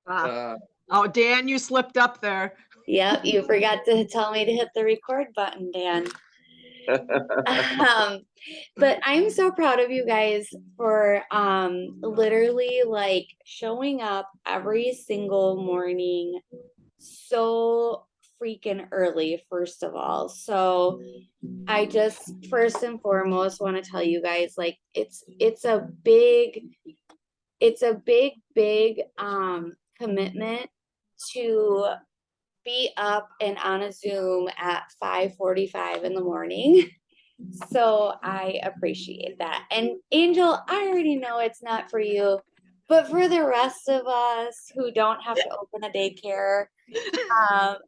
Uh, Oh, Dan, you slipped up there. Yep, you forgot to tell me to hit the record button, Dan. But I'm so proud of you guys for literally like showing up every single morning so freaking early, first of all. So I just first and foremost want to tell you guys like it's a big commitment to be up and on a Zoom at 5:45 in the morning. So I appreciate that. And Angel, I already know it's not for you, but for the rest of us who don't have to open a daycare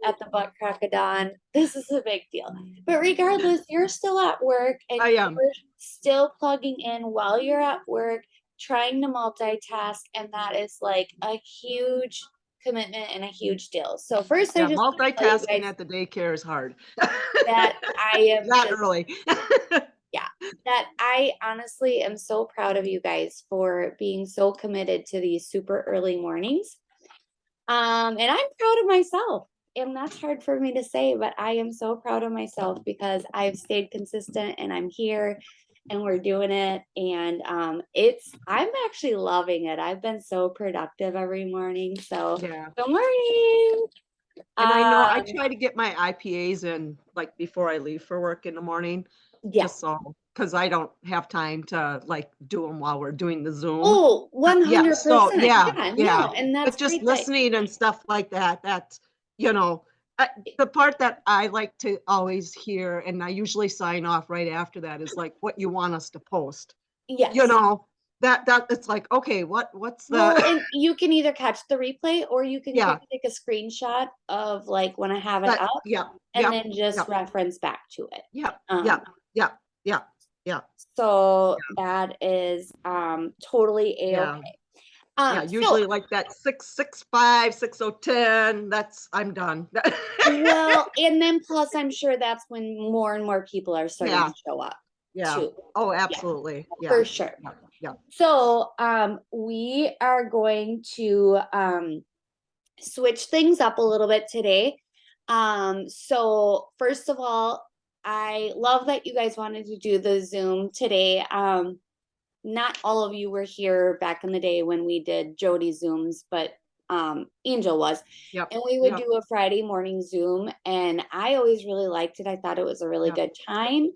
at the butt crack of dawn, this is a big deal. But regardless, you're still at work and I am. you're still plugging in while you're at work, trying to multitask, and that is like a huge commitment and a huge deal. So first, I Yeah, just multitasking at the daycare is hard. that I am Not just, early. yeah, that I honestly am so proud of you guys for being so committed to these super early mornings. And I'm proud of myself. And that's hard for me to say, but I am so proud of myself because I've stayed consistent and I'm here and we're doing it. And I'm actually loving it. I've been so productive every morning. So Yeah. good morning. And I know I try to get my IPAs in like before I leave for work in the morning. Yeah. Just so, because I don't have time to like do them while we're doing the Zoom. Oh, 100%. Yeah, so yeah. No, and that's But just great. listening and stuff like that, that's, the part that I like to always hear, and I usually sign off right after that, is like what you want us to post. Yes. That it's like, okay, what's the Well, and you can either catch the replay or you can Yeah. take a screenshot of like when I have it up and then just reference back to it. Yeah. So that is totally a-okay. Usually like that 665, 6010, I'm done. Well, and then plus I'm sure that's when more and more people are starting to show up. Yeah. Too. Oh, absolutely. Yeah, for sure. Yeah. So we are going to switch things up a little bit today. So first of all, I love that you guys wanted to do the Zoom today. Not all of you were here back in the day when we did Jody Zooms, but Angel was. Yep. And we would do a Friday morning Zoom, and I always really liked it. I thought it was a really good time.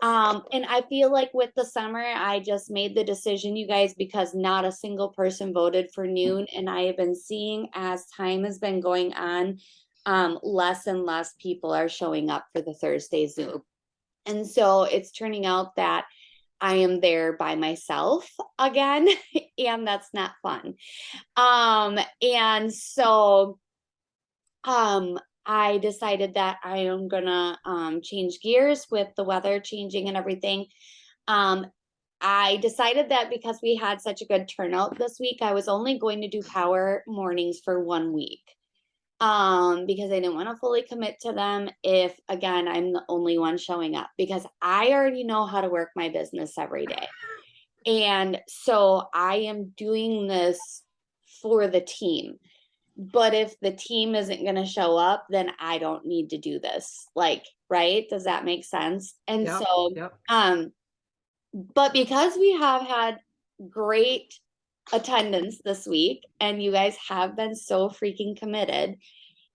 And I feel like with the summer, I just made the decision, you guys, because not a single person voted for noon. And I have been seeing as time has been going on, less and less people are showing up for the Thursday Zoom. And so it's turning out that I am there by myself again, and that's not fun. And so I decided that I am gonna change gears with the weather changing and everything. I decided that because we had such a good turnout this week, I was only going to do power mornings for 1 week. Because I didn't want to fully commit to them if, again, I'm the only one showing up, because I already know how to work my business every day. And so I am doing this for the team. But if the team isn't going to show up, then I don't need to do this. Like, right? Does that make sense? And but because we have had great attendance this week and you guys have been so freaking committed,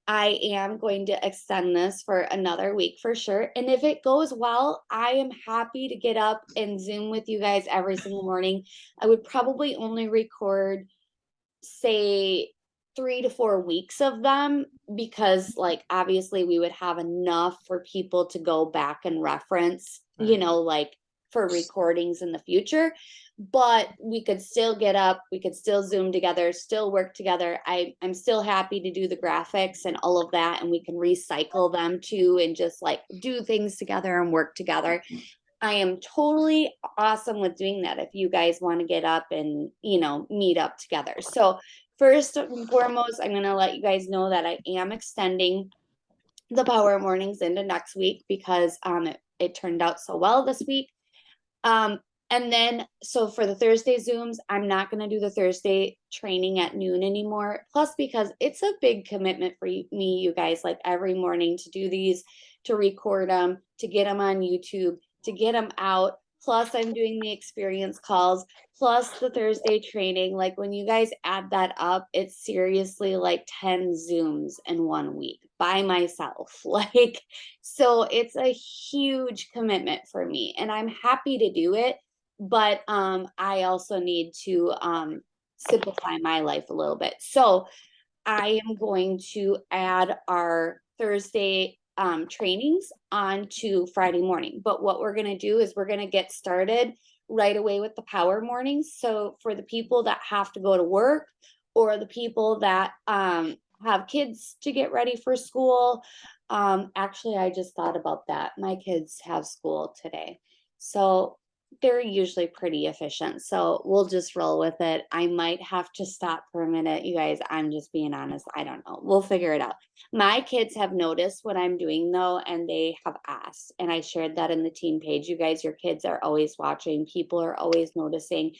I am going to extend this for another week for sure. And if it goes well, I am happy to get up and Zoom with you guys every single morning. I would probably only record, say, 3 to 4 weeks of them, because like obviously we would have enough for people to go back and reference, like for recordings in the future. But we could still get up, we could still Zoom together, still work together. I'm still happy to do the graphics and all of that, and we can recycle them too and just like do things together and work together. I am totally awesome with doing that if you guys want to get up and, meet up together. So first and foremost, I'm going to let you guys know that I am extending the power mornings into next week because it turned out so well this week. And then, so for the Thursday Zooms, I'm not going to do the Thursday training at noon anymore. Plus, because it's a big commitment for me, you guys, like every morning to do these, to record them, to get them on YouTube, to get them out. Plus, I'm doing the experience calls, plus the Thursday training. Like when you guys add that up, it's seriously like 10 Zooms in 1 week by myself. Like, so it's a huge commitment for me, and I'm happy to do it. But I also need to simplify my life a little bit. So I am going to add our Thursday trainings onto Friday morning. But what we're going to do is we're going to get started right away with the power mornings. So for the people that have to go to work, or the people that have kids to get ready for school. Actually, I just thought about that. My kids have school today. So they're usually pretty efficient. So we'll just roll with it. I might have to stop for a minute. You guys, I'm just being honest. I don't know. We'll figure it out. My kids have noticed what I'm doing though, and they have asked. And I shared that in the teen page. You guys, your kids are always watching. People are always noticing.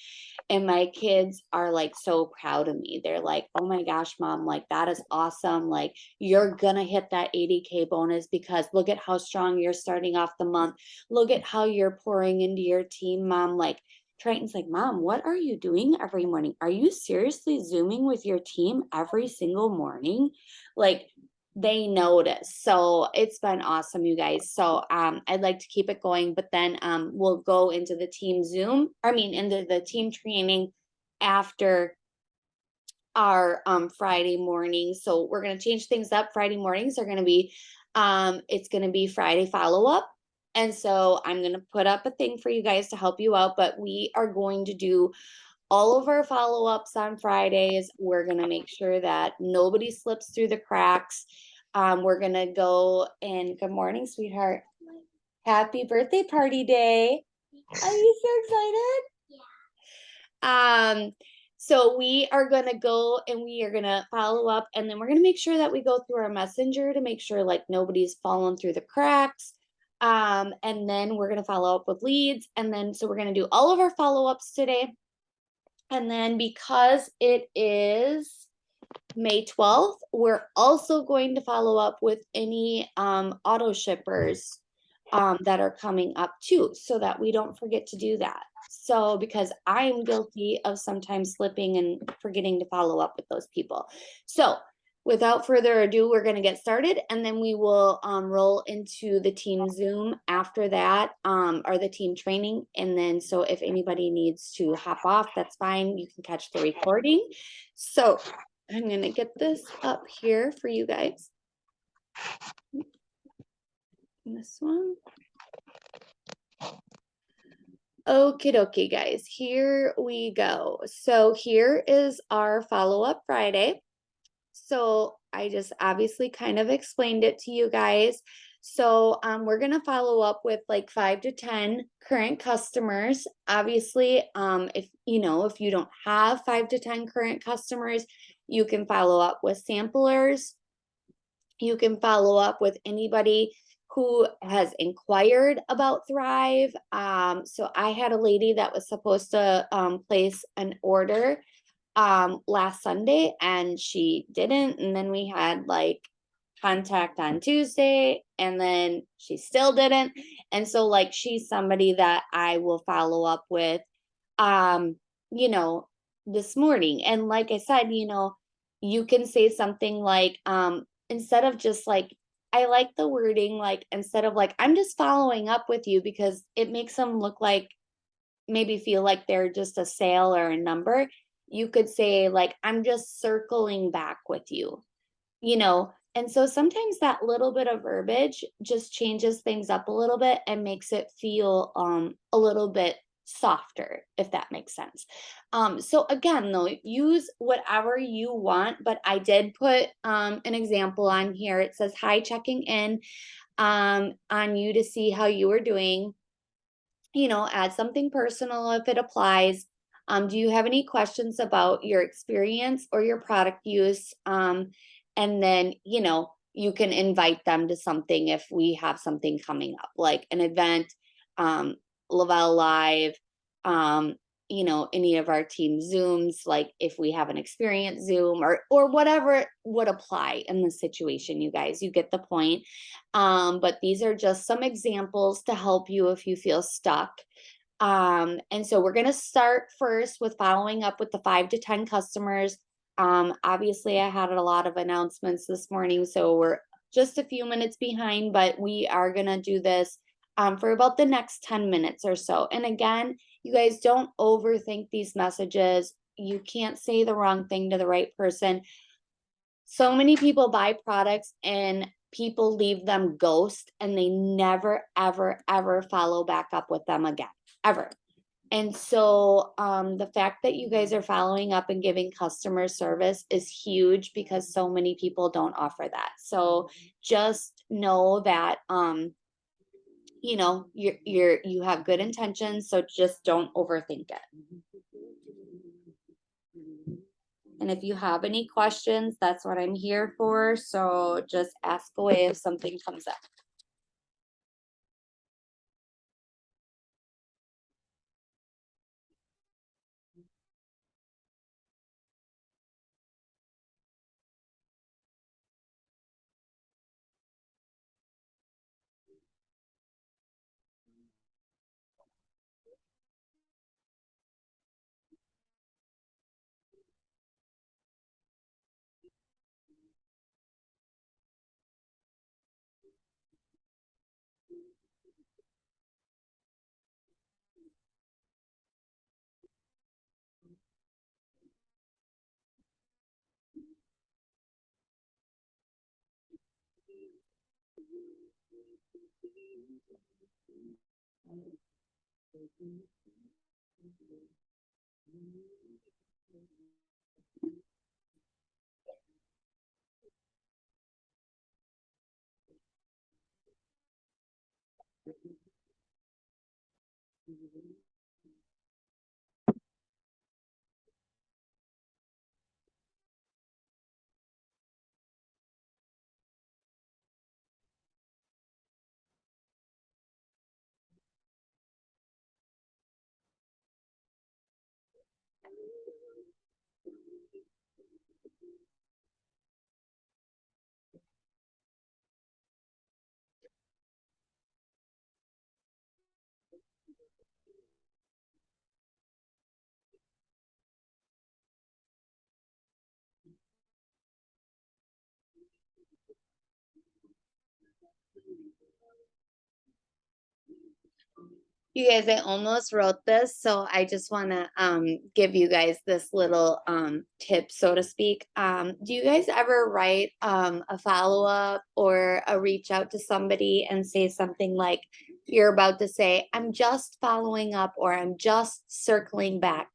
And my kids are like so proud of me. They're like, oh my gosh, mom, like that is awesome. Like you're gonna hit that 80K bonus because look at how strong you're starting off the month. Look at how you're pouring into your team, mom. Like Triton's like, mom, what are you doing every morning? Are you seriously Zooming with your team every single morning? Like they notice. So it's been awesome, you guys. So I'd like to keep it going, but then we'll go into the team Zoom, into the team training after our Friday morning. So we're going to change things up. Friday mornings are going to be it's going to be Friday follow-up. And so I'm going to put up a thing for you guys to help you out, but we are going to do all of our follow-ups on Fridays. We're going to make sure that nobody slips through the cracks. We're going to go in. Good morning, sweetheart. Happy birthday party day. Are you so excited? So we are going to go and we are going to follow up, and then we're going to make sure that we go through our messenger to make sure like nobody's fallen through the cracks. And then we're going to follow up with leads. And then, so we're going to do all of our follow-ups today. And then because it is May 12th, we're also going to follow up with any auto shippers that are coming up too, so that we don't forget to do that. So because I'm guilty of sometimes slipping and forgetting to follow up with those people. So without further ado, we're going to get started, and then we will roll into the team Zoom after that, or the team training. And then, so if anybody needs to hop off, that's fine. You can catch the recording. So I'm going to get this up here for you guys. This one. Okie dokie, guys, here we go. So here is our follow-up Friday. So I just obviously kind of explained it to you guys. So we're going to follow up with like 5 to 10 current customers. Obviously, if you don't have 5 to 10 current customers, you can follow up with samplers. You can follow up with anybody who has inquired about Thrive. So I had a lady that was supposed to place an order last Sunday, and she didn't. And then we had like contact on Tuesday, and then she still didn't. And so like she's somebody that I will follow up with this morning. And like I said, you can say something like instead of just like, I like the wording, like instead of like, I'm just following up with you, because it makes them look like, maybe feel like they're just a sale or a number. You could say like, I'm just circling back with you, and so sometimes that little bit of verbiage just changes things up a little bit and makes it feel a little bit softer, if that makes sense. So again, though, use whatever you want, but I did put an example on here. It says, hi, checking in on you to see how you are doing. Add something personal if it applies. Do you have any questions about your experience or your product use? And then, you can invite them to something if we have something coming up, like an event, Lavelle Live, you know, any of our team Zooms, like if we have an experience Zoom or whatever would apply in the situation, you guys, you get the point. But these are just some examples to help you if you feel stuck. And so we're going to start first with following up with the 5 to 10 customers. Obviously I had a lot of announcements this morning, so we're just a few minutes behind, but we are going to do this for about the next 10 minutes or so. And again, you guys don't overthink these messages. You can't say the wrong thing to the right person. So many people buy products and people leave them ghost and they never, ever, ever follow back up with them again, ever. And so the fact that you guys are following up and giving customer service is huge because so many people don't offer that. So just know that you know, you have good intentions, so just don't overthink it. And if you have any questions, that's what I'm here for. So just ask away if something comes up. You guys, I almost wrote this, so I just want to give you guys this little tip, so to speak. Do you guys ever write a follow-up or a reach out to somebody and say something like you're about to say, I'm just following up or I'm just circling back?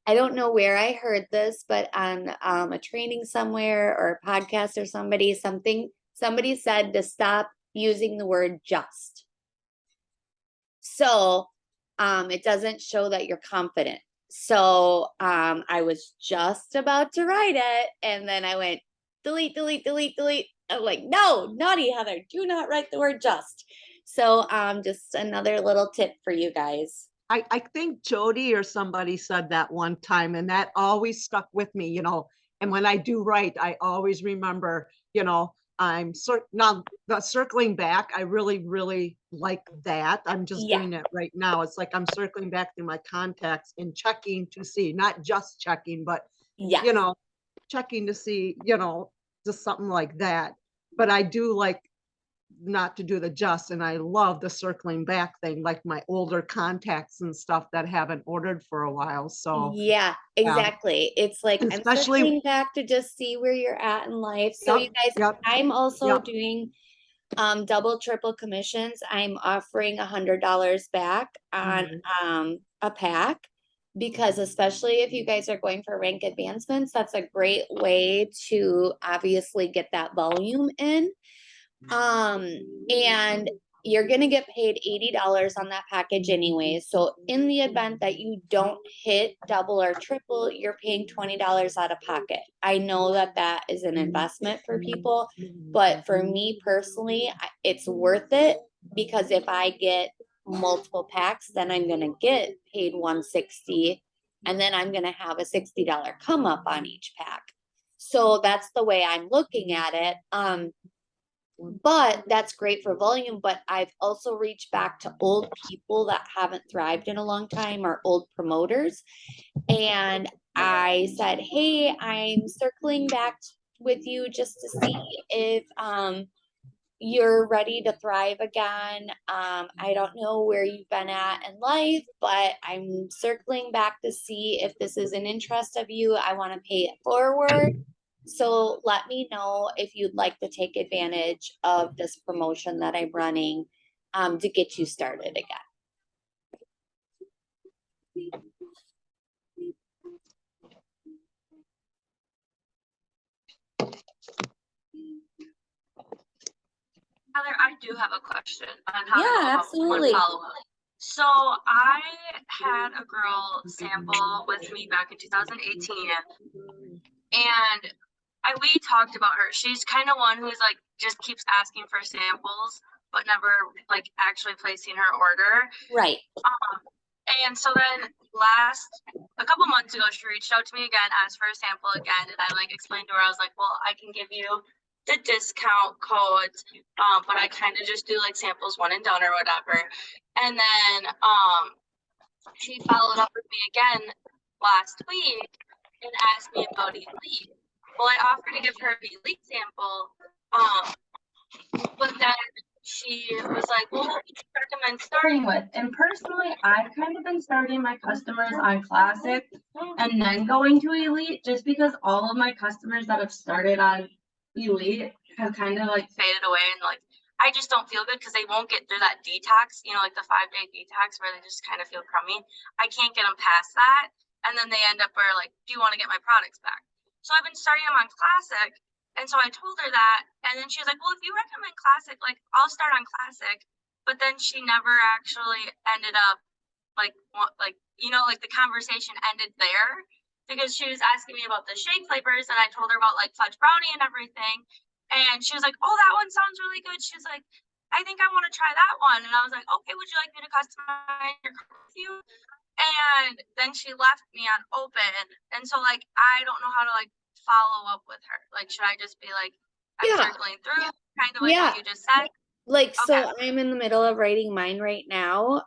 I don't know where I heard this, but on a training somewhere or a podcast or somebody said to stop using the word just. So it doesn't show that you're confident. So I was just about to write it, and then I went delete, delete, delete, delete. I'm like, no, naughty Heather, do not write the word just. So just another little tip for you guys. I think Jody or somebody said that one time, and that always stuck with me, and when I do write, I always remember, now the circling back, I really, really like that. I'm just Yeah. doing it right now. It's like I'm circling back through my contacts and checking to see, not just checking, but, Yeah. checking to see, just something like that. But I do like not to do the just, and I love the circling back thing, like my older contacts and stuff that haven't ordered for a while. So Yeah, exactly. It's like I'm especially, circling back to just see where you're at in life. So yep, you guys, yep, I'm also yep. doing double triple commissions. I'm offering $100 back on Mhm. a pack because especially if you guys are going for rank advancements, that's a great way to obviously get that volume in. And you're going to get paid $80 on that package anyway. So in the event that you don't hit double or triple, you're paying $20 out of pocket. I know that that is an investment for people, but for me personally, it's worth it because if I get multiple packs, then I'm going to get paid $160, and then I'm going to have a $60 come up on each pack. So that's the way I'm looking at it. But that's great for volume. But I've also reached back to old people that haven't thrived in a long time, or old promoters. And I said, hey, I'm circling back with you just to see if you're ready to thrive again. I don't know where you've been at in life, but I'm circling back to see if this is an interest of you. I want to pay it forward. So let me know if you'd like to take advantage of this promotion that I'm running to get you started again. Heather, I do have a question on how to Yeah, go about absolutely. one follow-up. So I had a girl sample with me back in 2018, and we talked about her. She's kind of one who's like just keeps asking for samples, but never like actually placing her order. Right. And so then a couple months ago, she reached out to me again, asked for a sample again, and I like explained to her, I was like, well, I can give you the discount codes, but I kind of just do like samples one and done or whatever. And then she followed up with me again last week and asked me about Elite. Well, I offered to give her an Elite sample, but then she was like, well, what would you recommend starting with? And personally, I've kind of been starting my customers on Classic and then going to Elite, just because all of my customers that have started on Elite have kind of like faded away, and like I just don't feel good because they won't get through that detox, you know, like the 5-day detox where they just kind of feel crummy. I can't get them past that. And then they end up where like, do you want to get my products back? So I've been starting them on Classic. And so I told her that, and then she was like, well, if you recommend Classic, like I'll start on Classic. But then she never actually ended up like, like the conversation ended there, because she was asking me about the shake flavors, and I told her about like fudge brownie and everything. And she was like, oh, that one sounds really good. She was like, I think I want to try that one. And I was like, okay, would you like me to customize your card with you? And then she left me on open. And so like, I don't know how to like follow up with her. Like, should I just be like, I'm circling through, kind of like what you just said? Like, so Okay. I'm in the middle of writing mine right now.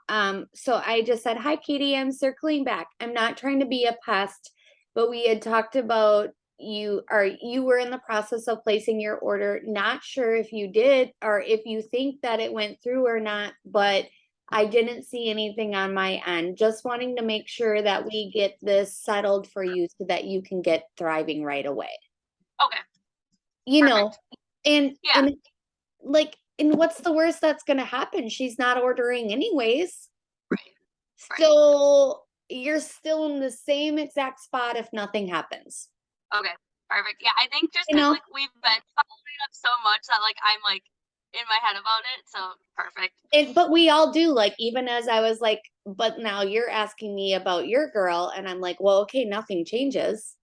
So I just said, hi, Katie, I'm circling back. I'm not trying to be a pest, but we had talked about you were in the process of placing your order. Not sure if you did or if you think that it went through or not, but I didn't see anything on my end. Just wanting to make sure that we get this settled for you so that you can get thriving right away. Okay. You know, and Yeah. and like, and what's the worst that's gonna happen? She's not ordering anyways. Right. So you're still in the same exact spot if nothing happens. Okay. Perfect. Yeah, I think just You because know? like we've been following up so much that like I'm like in my head about it. So perfect. But we all do, like, even as I was like, but now you're asking me about your girl, and I'm like, well, okay, nothing changes.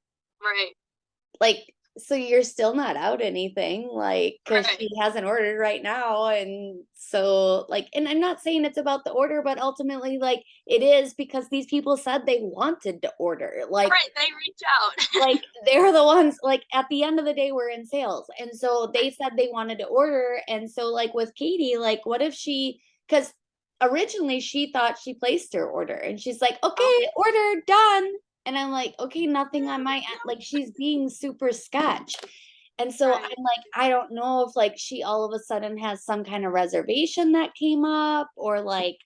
Right. Like, so you're still not out anything, like, because Right. she hasn't ordered right now. And so, like, and I'm not saying it's about the order, but ultimately, like, it is, because these people said they wanted to order. Like, Right. They reach out. like they're the ones, like, at the end of the day, we're in sales. And so they said they wanted to order. And so, like, with Katie, like, what if because originally she thought she placed her order, and she's like, okay, order done. And I'm like, okay, nothing on my end. Like, she's being super sketch. And so Right. I'm like, I don't know if like she all of a sudden has some kind of reservation that came up, or like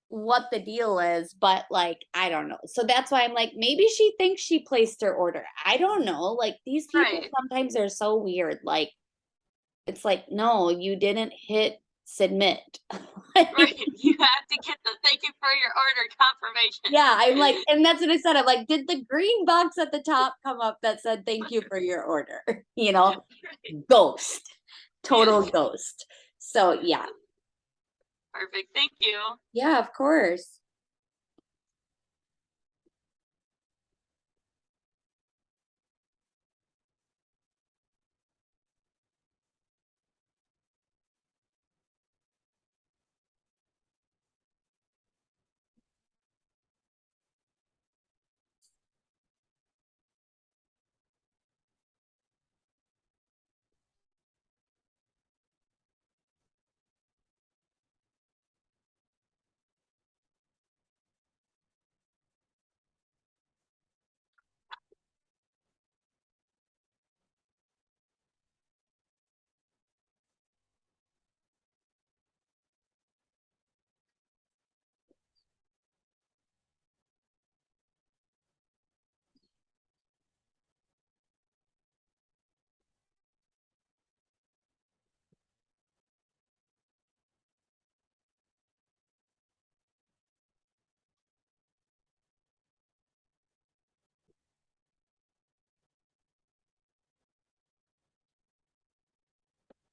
what the deal is, but like, I don't know. So that's why I'm like, maybe she thinks she placed her order. I don't know. Like, these people Right. sometimes are so weird. Like, it's like, no, you didn't hit submit. Right. You have to get the thank you for your order confirmation. Yeah, I'm like, and that's what I said. I'm like, did the green box at the top come up that said thank you for your order? You know, ghost, total ghost. So yeah. Perfect. Thank you. Yeah, of course.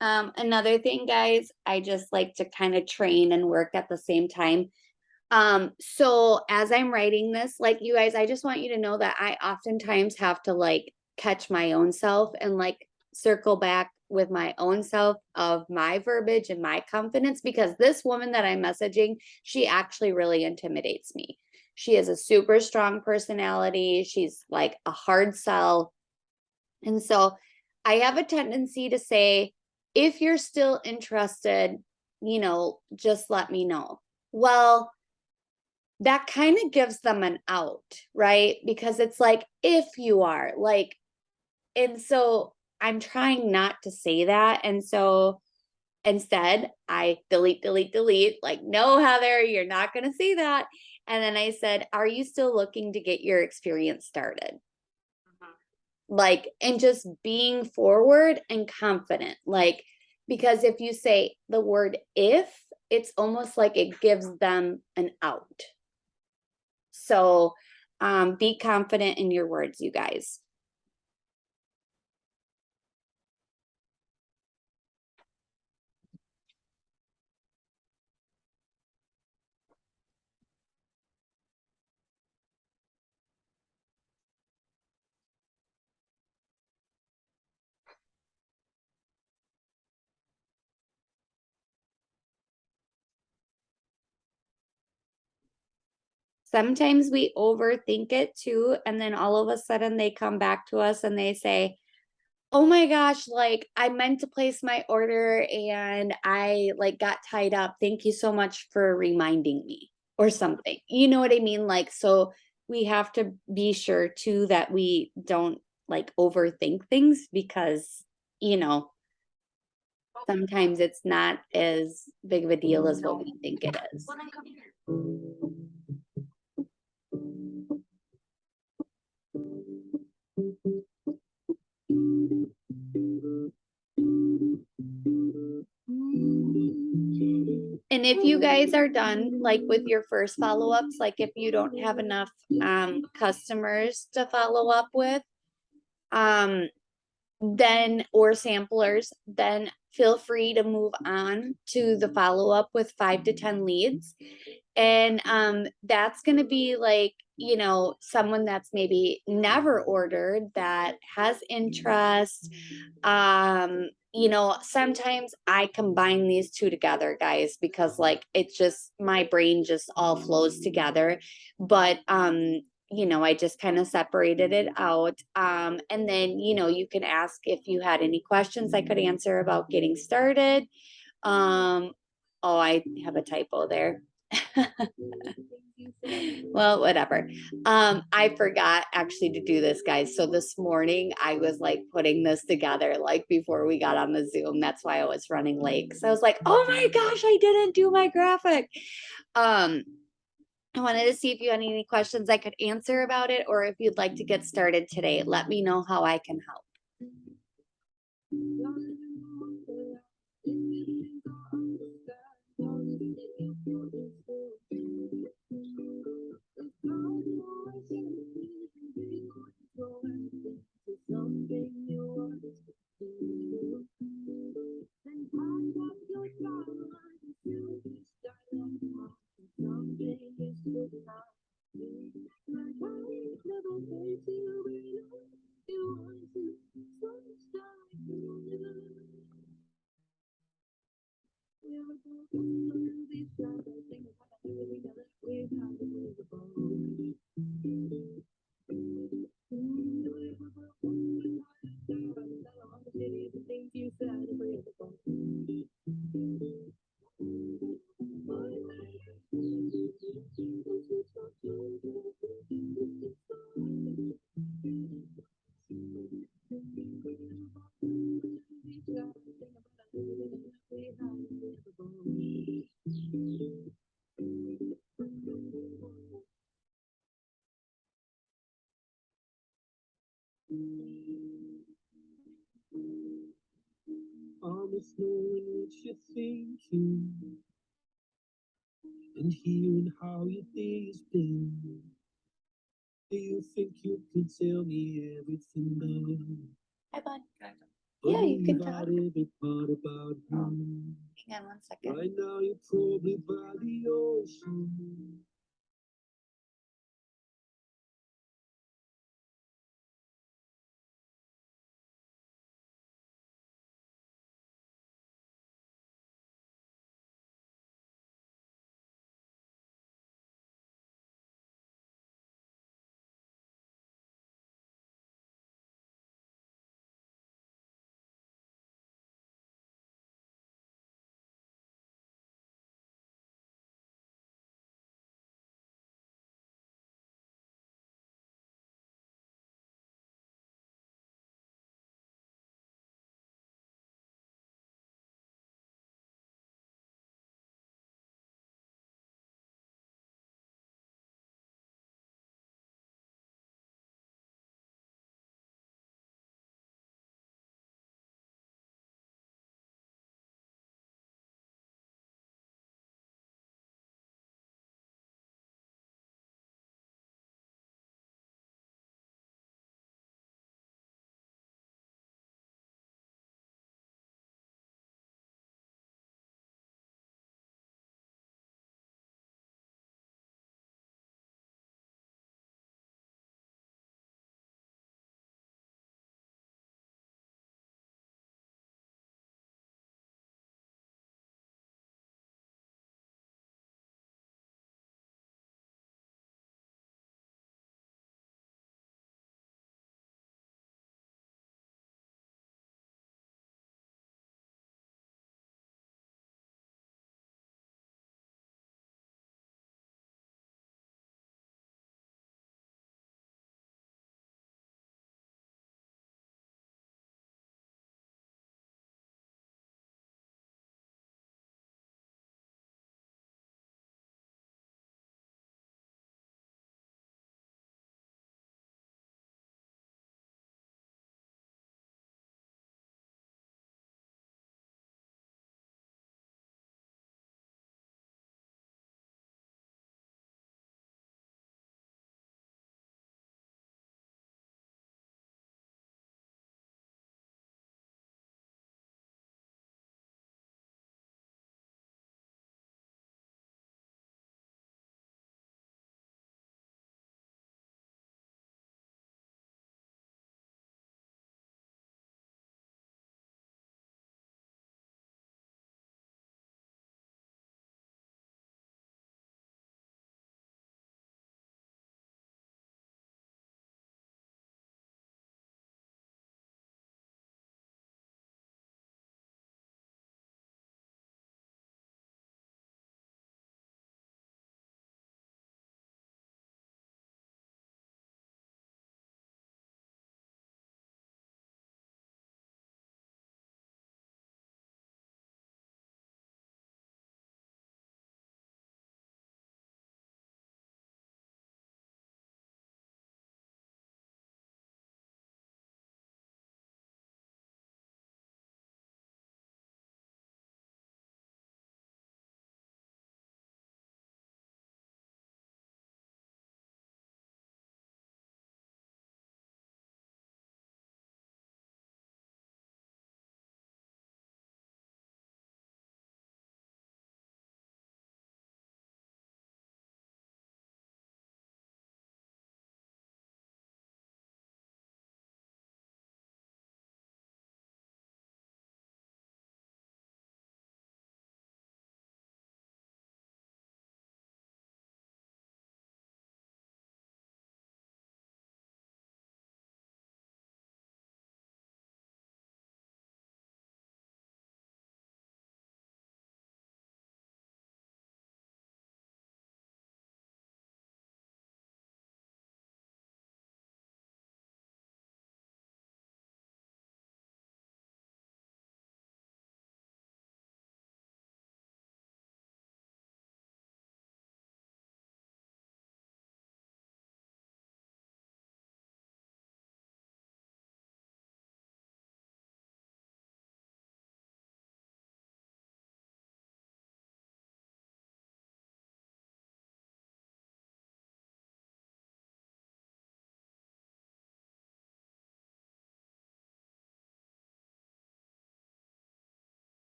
Another thing, guys, I just like to kind of train and work at the same time. So as I'm writing this, like you guys, I just want you to know that I oftentimes have to like catch my own self and like circle back with my own self of my verbiage and my confidence, because this woman that I'm messaging, she actually really intimidates me. She has a super strong personality. She's like a hard sell. And so I have a tendency to say, if you're still interested, just let me know. Well, that kind of gives them an out, right? Because it's like, if you are like, and so I'm trying not to say that. And so instead, I delete, like, no, Heather, you're not going to see that. And then I said, are you still looking to get your experience started? Like, and just being forward and confident, like, because if you say the word if, it's almost like it gives them an out. So be confident in your words, you guys. Sometimes we overthink it too, and then all of a sudden they come back to us and they say, oh my gosh, like I meant to place my order and I like got tied up. Thank you so much for reminding me, or something. You know what I mean? Like, so we have to be sure too that we don't like overthink things, because, sometimes it's not as big of a deal as what we think it is. And if you guys are done, like with your first follow-ups, like if you don't have enough customers to follow up with, then, or samplers, then feel free to move on to the follow-up with 5 to 10 leads. And that's going to be like, someone that's maybe never ordered, that has interest. Sometimes I combine these two together, guys, because like it's just, my brain just all flows together. But I just kind of separated it out. And then, you can ask if you had any questions I could answer about getting started. Oh, I have a typo there. Well, whatever. I forgot actually to do this, guys. So this morning I was like putting this together like before we got on the Zoom. That's why I was running late. So I was like, oh my gosh, I didn't do my graphic. I wanted to see if you had any questions I could answer about it, or if you'd like to get started today. Let me know how I can help. Almost knowing what you're thinking and hearing how your day's been. Do you think you can tell me everything now? Hi, bud. Yeah, you can talk. Every part about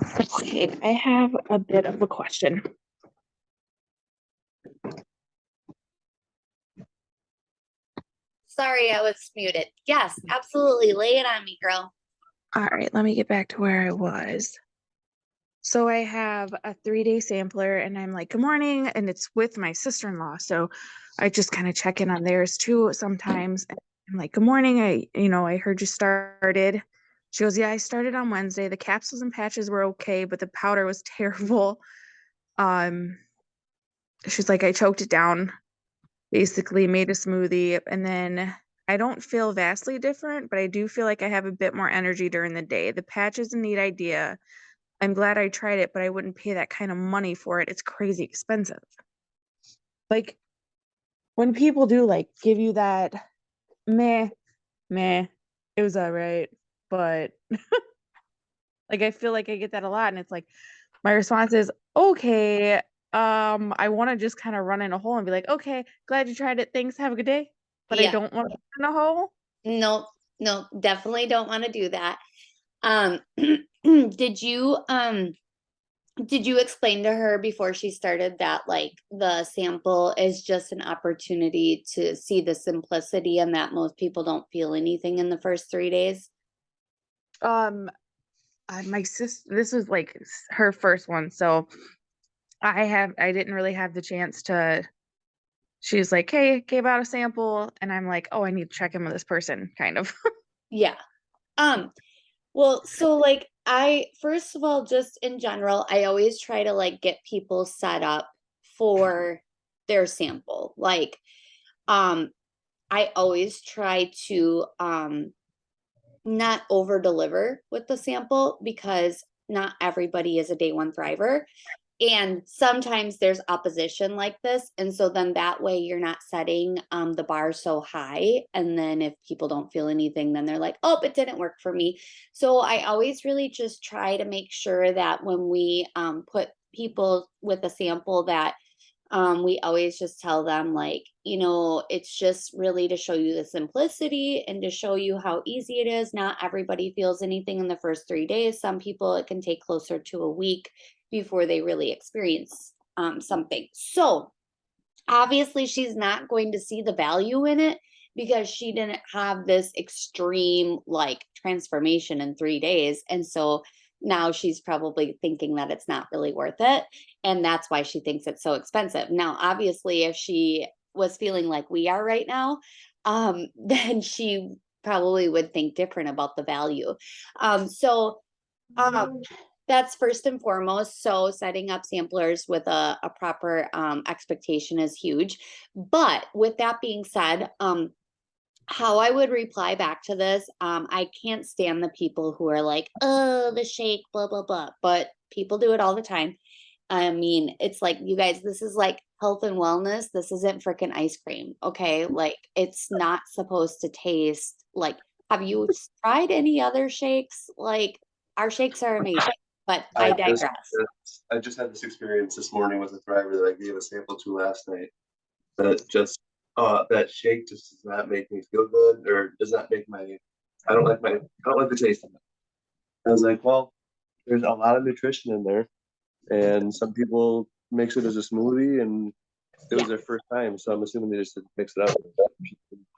Okay, I have a bit of a question. Sorry, I was muted. Yes, absolutely. Lay it on me, girl. All right, let me get back to where I was. So I have a 3-day sampler and I'm like, good morning. And it's with my sister-in-law. So I just kind of check in on theirs too sometimes. And I'm like, good morning. I heard you started. She goes, yeah, I started on Wednesday. The capsules and patches were okay, but the powder was terrible. Um, she's like, I choked it down, basically made a smoothie. And then I don't feel vastly different, but I do feel like I have a bit more energy during the day. The patch is a neat idea. I'm glad I tried it, but I wouldn't pay that kind of money for it. It's crazy expensive. Like when people do like give you that meh, it was all right. But like I feel like I get that a lot. And it's like my response is, okay, I want to just kind of run in a hole and be like, okay, glad you tried it. Thanks. Have a good day. But I Yeah. don't want to run in a hole. No, definitely don't want to do that. Did you explain to her before she started that like the sample is just an opportunity to see the simplicity and that most people don't feel anything in the first 3 days? My sister, this was like her first one. So I didn't really have the chance to, she was like, hey, gave out a sample. And I'm like, oh, I need to check in with this person kind of. Yeah. Well, so like first of all, just in general, I always try to like get people set up for their sample. Like, I always try to not over deliver with the sample because not everybody is a day one thriver. And sometimes there's opposition like this. And so then that way you're not setting the bar so high. And then if people don't feel anything, then they're like, oh, it didn't work for me. So I always really just try to make sure that when we put people with a sample that we always just tell them like, it's just really to show you the simplicity and to show you how easy it is. Not everybody feels anything in the first 3 days. Some people it can take closer to a week before they really experience something. So obviously she's not going to see the value in it because she didn't have this extreme like transformation in 3 days. And so now she's probably thinking that it's not really worth it. And that's why she thinks it's so expensive. Now, obviously, if she was feeling like we are right now, then she probably would think different about the value. So that's first and foremost. So setting up samplers with a proper expectation is huge. But with that being said, how I would reply back to this, I can't stand the people who are like, oh, the shake, blah, blah, blah. But people do it all the time. I mean, it's like, you guys, this is like health and wellness. This isn't freaking ice cream. Okay. Like, it's not supposed to taste like, have you tried any other shakes? Like, our shakes are amazing, but I digress. I just had this experience this morning with a driver that I gave a sample to last night. That shake just does not make me feel good, or does not make I don't like the taste of it. I was like, well, there's a lot of nutrition in there, and some people mix it as a smoothie, and it was their first time, so I'm assuming they just didn't mix it up.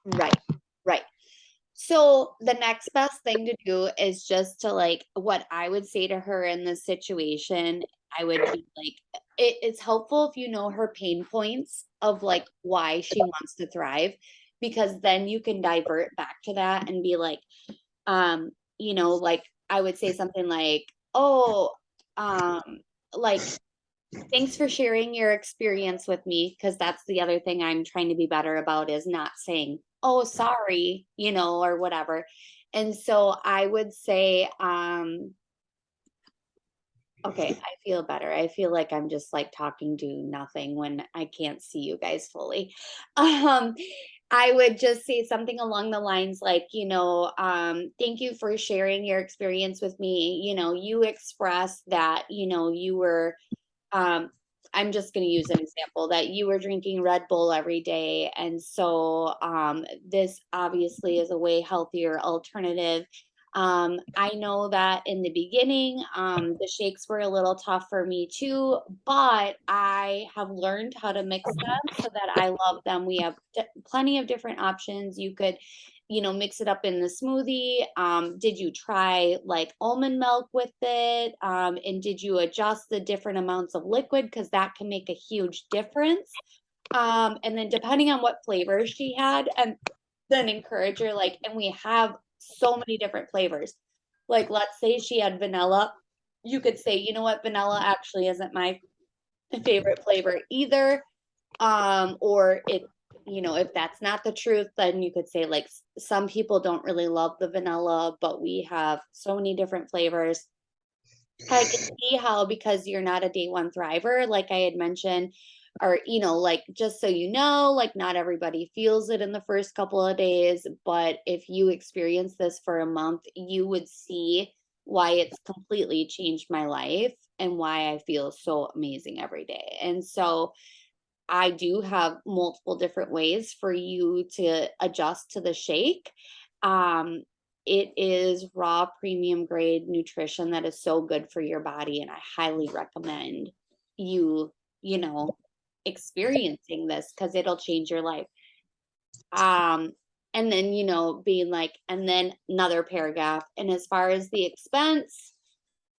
Right. So the next best thing to do is just to like, what I would say to her in this situation, I would be like, it's helpful if you know her pain points of like why she wants to thrive, because then you can divert back to that and be like, like I would say something like, oh, like, thanks for sharing your experience with me, because that's the other thing I'm trying to be better about is not saying, oh, sorry, or whatever. And so I would say, okay, I feel better. I feel like I'm just like talking to nothing when I can't see you guys fully. I would just say something along the lines like, thank you for sharing your experience with me. You expressed that, you were I'm just going to use an example that you were drinking Red Bull every day. And so this obviously is a way healthier alternative. I know that in the beginning, the shakes were a little tough for me too, but I have learned how to mix them so that I love them. We have plenty of different options. You could, mix it up in the smoothie. Did you try like almond milk with it? And did you adjust the different amounts of liquid? Because that can make a huge difference. And then depending on what flavors she had, and then encourage her, like, and we have so many different flavors. Like, let's say she had vanilla. You could say, you know what, vanilla actually isn't my favorite flavor either. Or if that's not the truth, then you could say, like, some people don't really love the vanilla, but we have so many different flavors. I can see how, because you're not a day one thriver, like I had mentioned, or, like, just so you know, like, not everybody feels it in the first couple of days, but if you experience this for a month, you would see why it's completely changed my life and why I feel so amazing every day. And so I do have multiple different ways for you to adjust to the shake. Um, it is raw premium grade nutrition that is so good for your body, and I highly recommend you, experiencing this, because it'll change your life. And then, being like, and then another paragraph. And as far as the expense,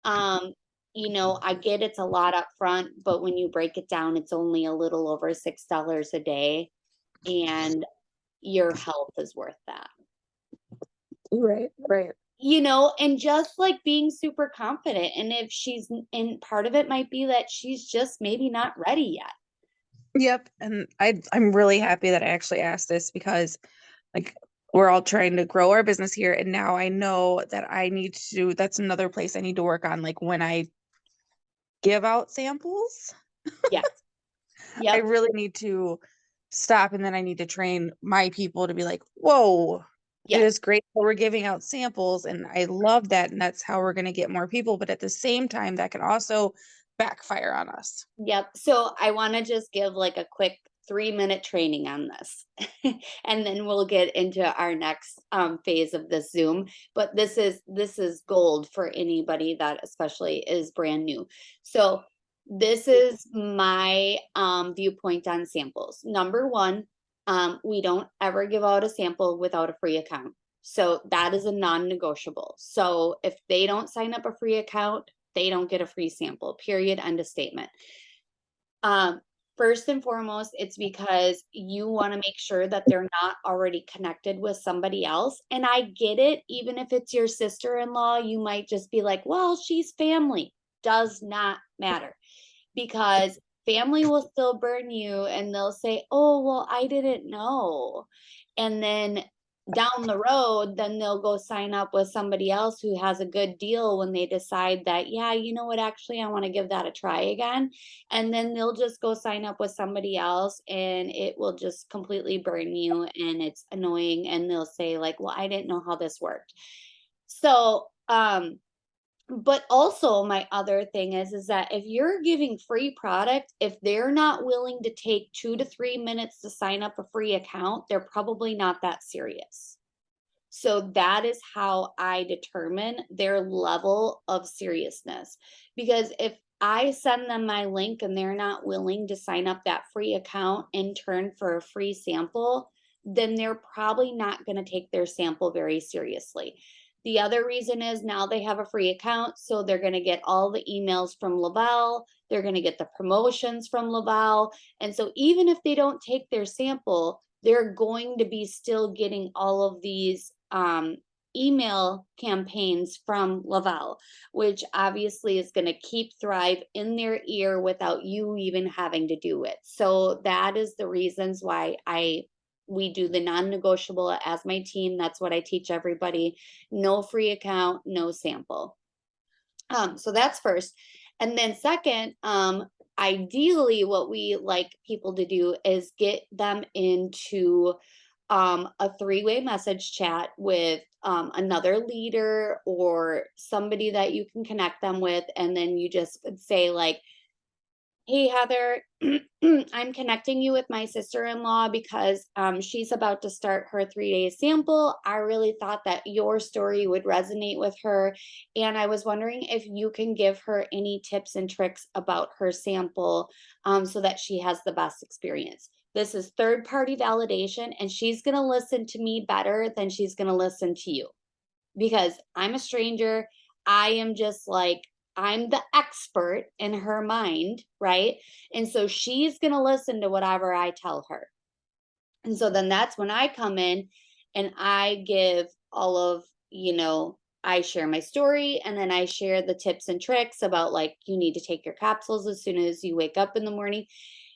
I get it's a lot up front, but when you break it down, it's only a little over $6 a day, and your health is worth that. Right. And just like being super confident. And part of it might be that she's just maybe not ready yet. Yep. And I'm really happy that I actually asked this, because like we're all trying to grow our business here. And now I know that that's another place I need to work on. Like when I give out samples, Yes. I Yep. really need to stop, and then I need to train my people to be like, whoa, it Yes. is great that we're giving out samples, and I love that, and that's how we're going to get more people. But at the same time, that can also backfire on us. Yep. So I want to just give like a quick 3-minute training on this, and then we'll get into our next phase of this Zoom. But this is gold for anybody that especially is brand new. So this is my viewpoint on samples. Number one, we don't ever give out a sample without a free account. So that is a non-negotiable. So if they don't sign up a free account, they don't get a free sample, period, end of statement. First and foremost, it's because you want to make sure that they're not already connected with somebody else. And I get it, even if it's your sister-in-law, you might just be like, well, she's family. Does not matter, because family will still burn you, and they'll say, oh, well, I didn't know. And then down the road, then they'll go sign up with somebody else who has a good deal when they decide that, yeah, you know what, actually, I want to give that a try again. And then they'll just go sign up with somebody else, and it will just completely burn you, and it's annoying. And they'll say like, well, I didn't know how this worked. So, but also my other thing is that if you're giving free product, if they're not willing to take 2 to 3 minutes to sign up a free account, they're probably not that serious. So that is how I determine their level of seriousness. Because if I send them my link and they're not willing to sign up that free account in turn for a free sample, then they're probably not going to take their sample very seriously. The other reason is now they have a free account, so they're going to get all the emails from Laval. They're going to get the promotions from Laval. And so even if they don't take their sample, they're going to be still getting all of these email campaigns from Laval, which obviously is going to keep Thrive in their ear without you even having to do it. So that is the reasons why we do the non-negotiable as my team. That's what I teach everybody. No free account, no sample. So that's first. And then second, ideally what we like people to do is get them into a 3-way message chat with another leader or somebody that you can connect them with. And then you just say like, Hey, Heather, I'm connecting you with my sister-in-law because she's about to start her 3-day sample. I really thought that your story would resonate with her. And I was wondering if you can give her any tips and tricks about her sample so that she has the best experience. This is third-party validation, and she's going to listen to me better than she's going to listen to you because I'm a stranger. I am just like, I'm the expert in her mind, right? And so she's going to listen to whatever I tell her. And so then that's when I come in and I give all of, I share my story, and then I share the tips and tricks about like, you need to take your capsules as soon as you wake up in the morning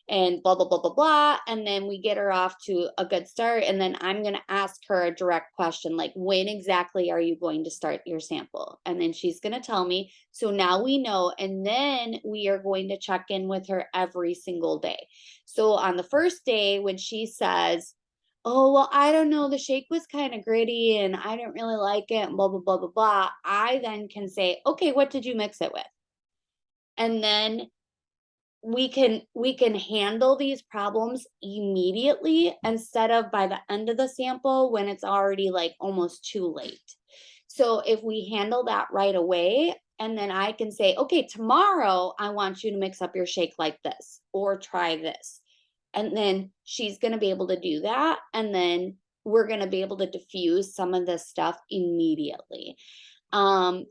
and blah, blah, blah, blah, blah. And then we get her off to a good start. And then I'm going to ask her a direct question, like, when exactly are you going to start your sample? And then she's going to tell me. So now we know. And then we are going to check in with her every single day. So on the first day, when she says, oh, well, I don't know, the shake was kind of gritty and I didn't really like it, and blah, blah, blah, blah, blah, I then can say, okay, what did you mix it with? And then we can handle these problems immediately instead of by the end of the sample when it's already like almost too late. So if we handle that right away, and then I can say, okay, tomorrow I want you to mix up your shake like this or try this. And then she's going to be able to do that. And then we're going to be able to diffuse some of this stuff immediately. And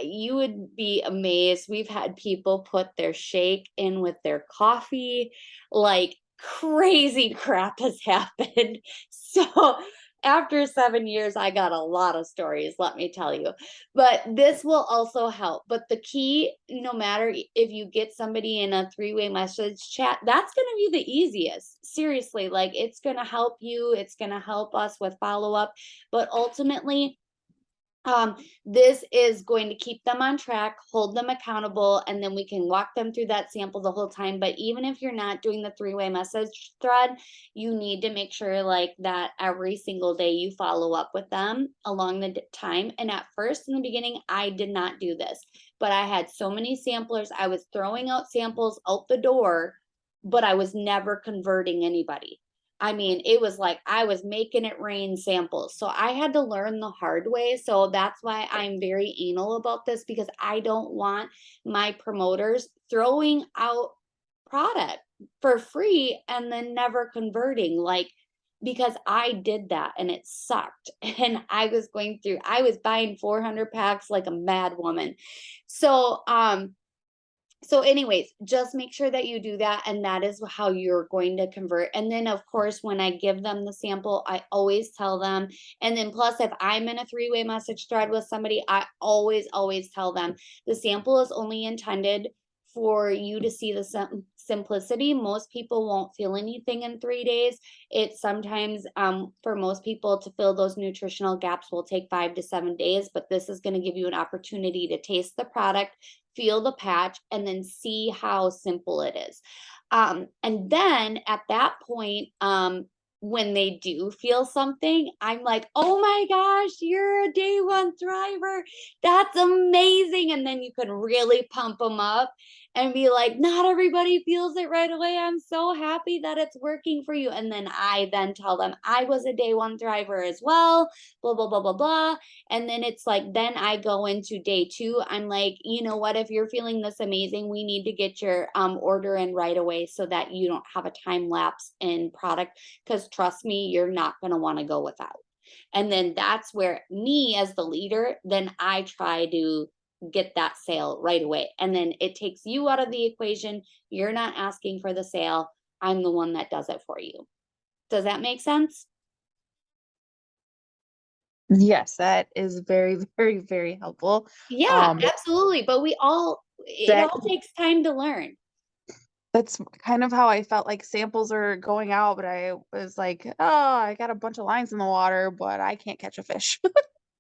you would be amazed. We've had people put their shake in with their coffee, like crazy crap has happened. So after 7 years, I got a lot of stories, let me tell you. But this will also help. But the key, no matter if you get somebody in a 3-way message chat, that's going to be the easiest. Seriously, like it's going to help you. It's going to help us with follow-up. But ultimately, this is going to keep them on track, hold them accountable, and then we can walk them through that sample the whole time. But even if you're not doing the 3-way message thread, you need to make sure like that every single day you follow up with them along the time. And at first, in the beginning, I did not do this, but I had so many samplers. I was throwing out samples out the door, but I was never converting anybody. I mean, it was like I was making it rain samples. So I had to learn the hard way. So that's why I'm very anal about this, because I don't want my promoters throwing out product for free and then never converting, like, because I did that and it sucked. And I was buying 400 packs like a mad woman. So anyways, just make sure that you do that, and that is how you're going to convert. And then of course, when I give them the sample, I always tell them, and then plus if I'm in a 3-way message thread with somebody, I always tell them the sample is only intended for you to see the simplicity. Most people won't feel anything in 3 days. It's sometimes for most people to fill those nutritional gaps will take 5 to 7 days, but this is going to give you an opportunity to taste the product, feel the patch, and then see how simple it is. And then at that point, when they do feel something, I'm like, oh my gosh, you're a day 1 thriver. That's amazing. And then you can really pump them up and be like, not everybody feels it right away. I'm so happy that it's working for you. And then I then tell them I was a day 1 thriver as well, blah, blah, blah, blah, blah. And then it's like, then I go into day 2. I'm like, you know what, if you're feeling this amazing, we need to get your order in right away so that you don't have a time lapse in product, because trust me, you're not going to want to go without. And then that's where me as the leader, then I try to get that sale right away. And then it takes you out of the equation. You're not asking for the sale. I'm the one that does it for you. Does that make sense? Yes, that is very, very, very helpful. Yeah, absolutely. But it all takes time to learn. That's kind of how I felt like samples are going out, but I was like, oh, I got a bunch of lines in the water, but I can't catch a fish.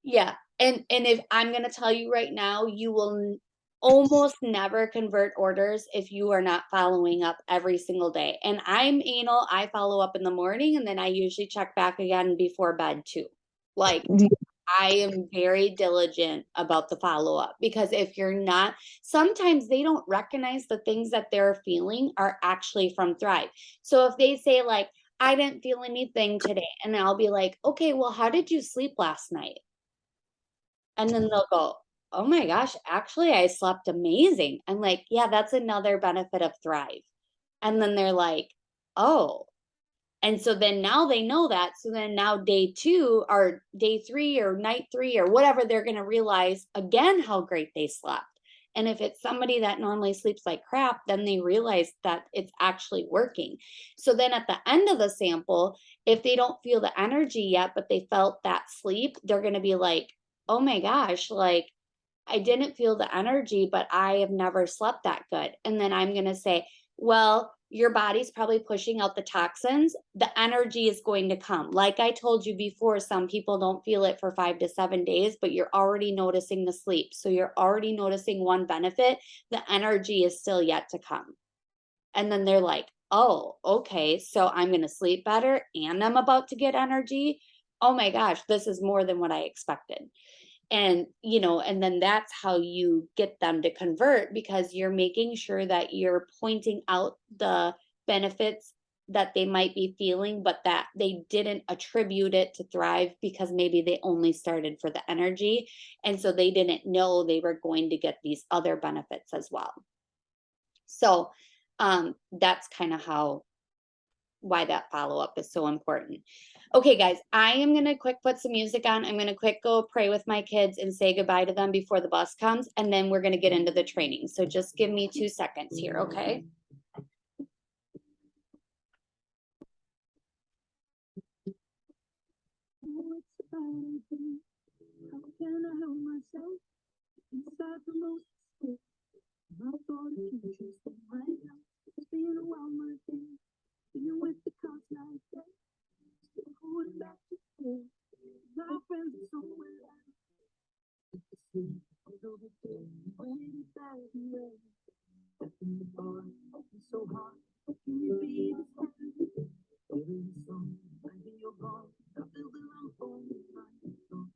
Yeah. And if I'm going to tell you right now, you will almost never convert orders if you are not following up every single day. And I'm anal. I follow up in the morning, and then I usually check back again before bed too. Like, I am very diligent about the follow-up, because if you're not, sometimes they don't recognize the things that they're feeling are actually from Thrive. So if they say like, I didn't feel anything today, and I'll be like, okay, well, how did you sleep last night? And then they'll go, oh my gosh, actually, I slept amazing. I'm like, yeah, that's another benefit of Thrive. And then they're like, oh. And so then now they know that. So then now day 2 or day 3 or night 3 or whatever, they're going to realize again how great they slept. And if it's somebody that normally sleeps like crap, then they realize that it's actually working. So then at the end of the sample, if they don't feel the energy yet, but they felt that sleep, they're going to be like, oh my gosh, like I didn't feel the energy, but I have never slept that good. And then I'm going to say, well, your body's probably pushing out the toxins. The energy is going to come. Like I told you before, some people don't feel it for 5 to 7 days, but you're already noticing the sleep. So you're already noticing one benefit. The energy is still yet to come. And then they're like, oh, okay, so I'm going to sleep better and I'm about to get energy. Oh my gosh, this is more than what I expected. And, and then that's how you get them to convert, because you're making sure that you're pointing out the benefits that they might be feeling, but that they didn't attribute it to Thrive because maybe they only started for the energy. And so they didn't know they were going to get these other benefits as well. So that's kind of why that follow-up is so important. Okay, guys, I am going to quick put some music on. I'm going to quick go pray with my kids and say goodbye to them before the bus comes, and then we're going to get into the training. So just give me 2 seconds here, okay? How can I help myself inside the most sick? My thought is interesting right now. It's been a while, my thing. Being with the cops like that. Still holding back to school. My friends are somewhere else. It's the sleep of the day. Only back away. Stepping the bar, it's so hard. Can you be this happy? Hearing the song, finding your ball. I feel the lump on my song.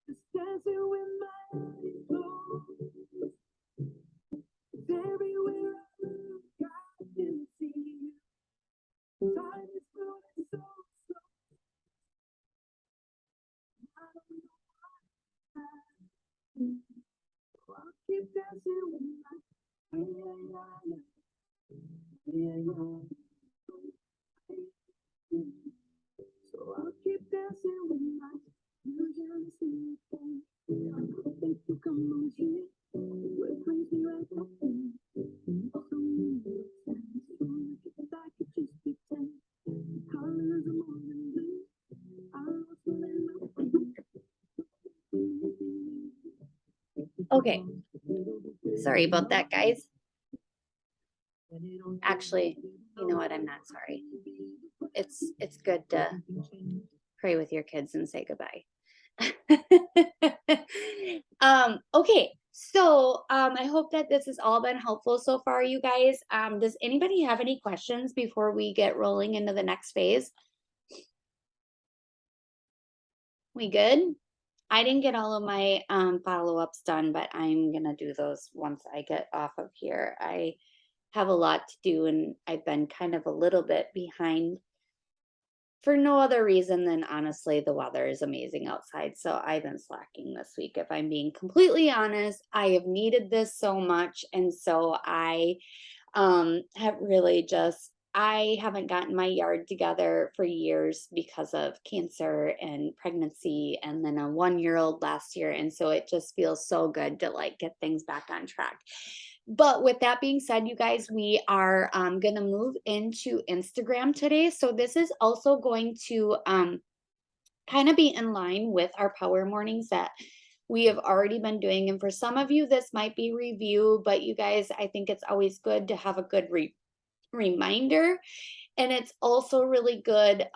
Just dancing with my eyes closed. Everywhere I look, I can see you. Time is moving so slow. I don't know why. I'll keep dancing with my So I'll keep dancing with my illusions in the phone. I think you come on here. It brings me right back in. So many times, if I could just pretend. The colors are more than blue. I lost my Okay. Sorry about that, guys. Actually, you know what? I'm not sorry. It's good to pray with your kids and say goodbye. Okay, so I hope that this has all been helpful so far, you guys. Does anybody have any questions before we get rolling into the next phase? We good? I didn't get all of my follow-ups done, but I'm gonna do those once I get off of here. I have a lot to do and I've been kind of a little bit behind for no other reason than honestly the weather is amazing outside. So I've been slacking this week. If I'm being completely honest, I have needed this so much. And so I have really I haven't gotten my yard together for years because of cancer and pregnancy and then a 1-year-old last year. And so it just feels so good to like get things back on track. But with that being said, you guys, we are going to move into Instagram today. So this is also going to kind of be in line with our power mornings that we have already been doing. And for some of you, this might be review, but you guys, I think it's always good to have a good reminder. And it's also really good,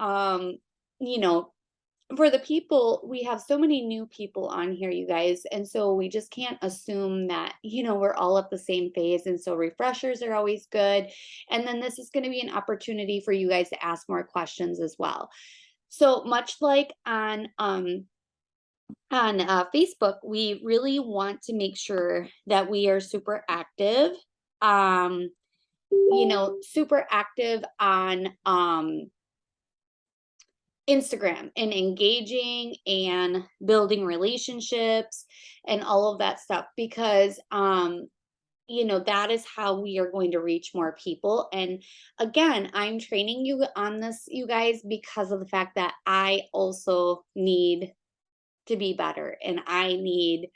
for the people, we have so many new people on here, you guys. And so we just can't assume that, we're all at the same phase. And so refreshers are always good. And then this is going to be an opportunity for you guys to ask more questions as well. So much like on Facebook, we really want to make sure that we are super active, super active on Instagram and engaging and building relationships and all of that stuff, because that is how we are going to reach more people. And again, I'm training you on this, you guys, because of the fact that I also need to be better, and I need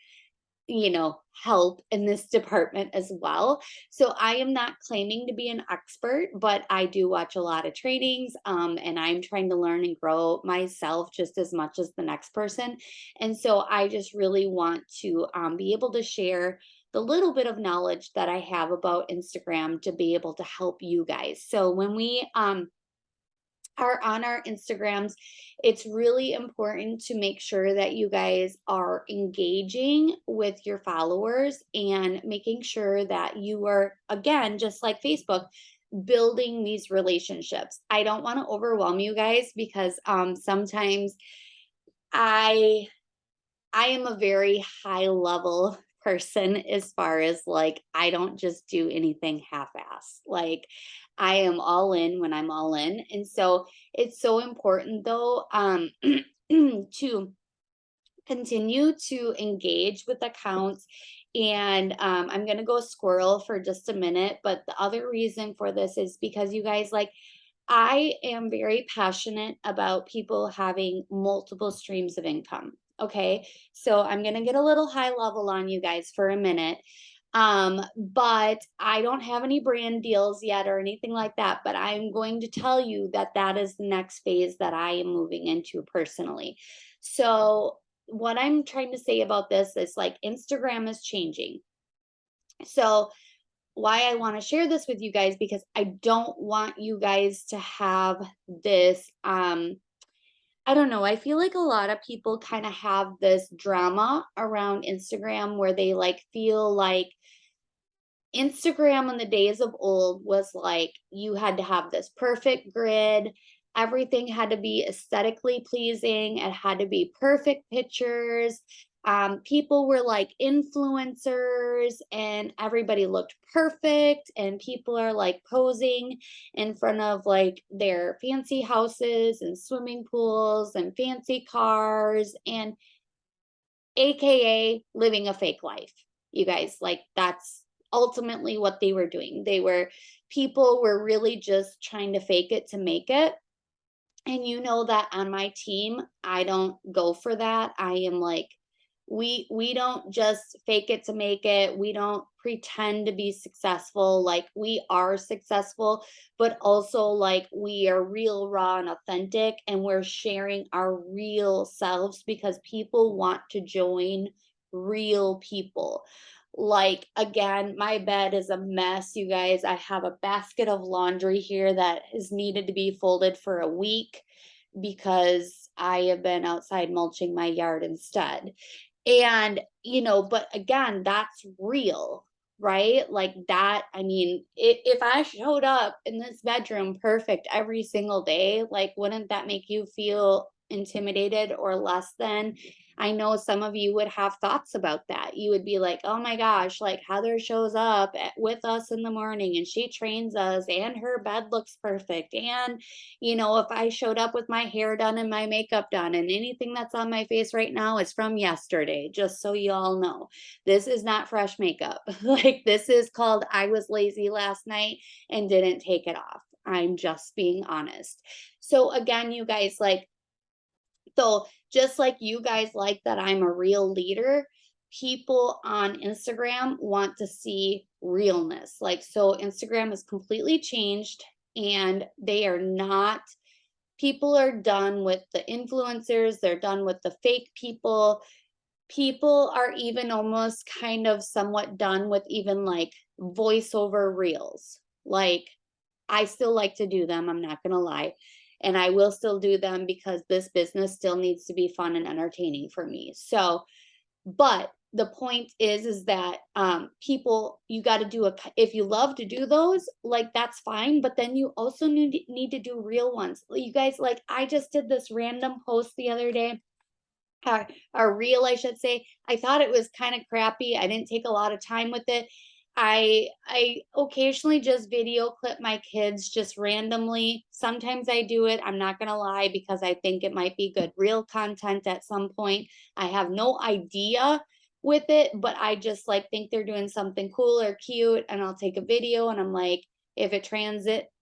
help in this department as well. So I am not claiming to be an expert, but I do watch a lot of trainings, and I'm trying to learn and grow myself just as much as the next person. And so I just really want to be able to share the little bit of knowledge that I have about Instagram to be able to help you guys. So when we are on our Instagrams, it's really important to make sure that you guys are engaging with your followers and making sure that you are, again, just like Facebook, building these relationships. I don't want to overwhelm you guys, because sometimes I am a very high level person, as far as like, I don't just do anything half-ass. Like, I am all in when I'm all in. And so it's so important though, to continue to engage with accounts. And I'm going to go squirrel for just a minute. But the other reason for this is because, you guys, like, I am very passionate about people having multiple streams of income. Okay. So I'm going to get a little high level on you guys for a minute. But I don't have any brand deals yet or anything like that, but I'm going to tell you that that is the next phase that I am moving into personally. So what I'm trying to say about this is, like, Instagram is changing. So why I want to share this with you guys, because I don't want you guys to have this, I don't know, I feel like a lot of people kind of have this drama around Instagram, where they like feel like Instagram in the days of old was like, you had to have this perfect grid. Everything had to be aesthetically pleasing. It had to be perfect pictures. People were like influencers, and everybody looked perfect. And people are like posing in front of like their fancy houses and swimming pools and fancy cars, and AKA living a fake life. You guys, like, that's ultimately what they were doing. People were really just trying to fake it to make it. And you know that on my team, I don't go for that. I am like, we don't just fake it to make it. We don't pretend to be successful. Like, we are successful, but also like, we are real, raw, and authentic, and we're sharing our real selves, because people want to join real people. Like, again, my bed is a mess, you guys. I have a basket of laundry here that is needed to be folded for a week, because I have been outside mulching my yard instead. And, but again, that's real, right? Like that. I mean, if I showed up in this bedroom perfect every single day, like, wouldn't that make you feel intimidated or less than? I know some of you would have thoughts about that. You would be like, oh my gosh, like, Heather shows up with us in the morning and she trains us and her bed looks perfect. And, if I showed up with my hair done and my makeup done, and anything that's on my face right now is from yesterday, just so you all know. This is not fresh makeup. Like, this is called, I was lazy last night and didn't take it off. I'm just being honest. So again, you guys, like, so just like you guys like that I'm a real leader, people on Instagram want to see realness. Like, so Instagram has completely changed, and people are done with the influencers. They're done with the fake people. People are even almost kind of somewhat done with even like voiceover reels. Like, I still like to do them, I'm not going to lie. And I will still do them, because this business still needs to be fun and entertaining for me. So, but the point is that people, you got to do if you love to do those, like that's fine, but then you also need to do real ones. You guys, like I just did this random post the other day, or reel, I should say. I thought it was kind of crappy. I didn't take a lot of time with it. I occasionally just video clip my kids just randomly. Sometimes I do it, I'm not gonna lie, because I think it might be good real content at some point. I have no idea with it, but I just like think they're doing something cool or cute, and I'll take a video, and I'm like, if it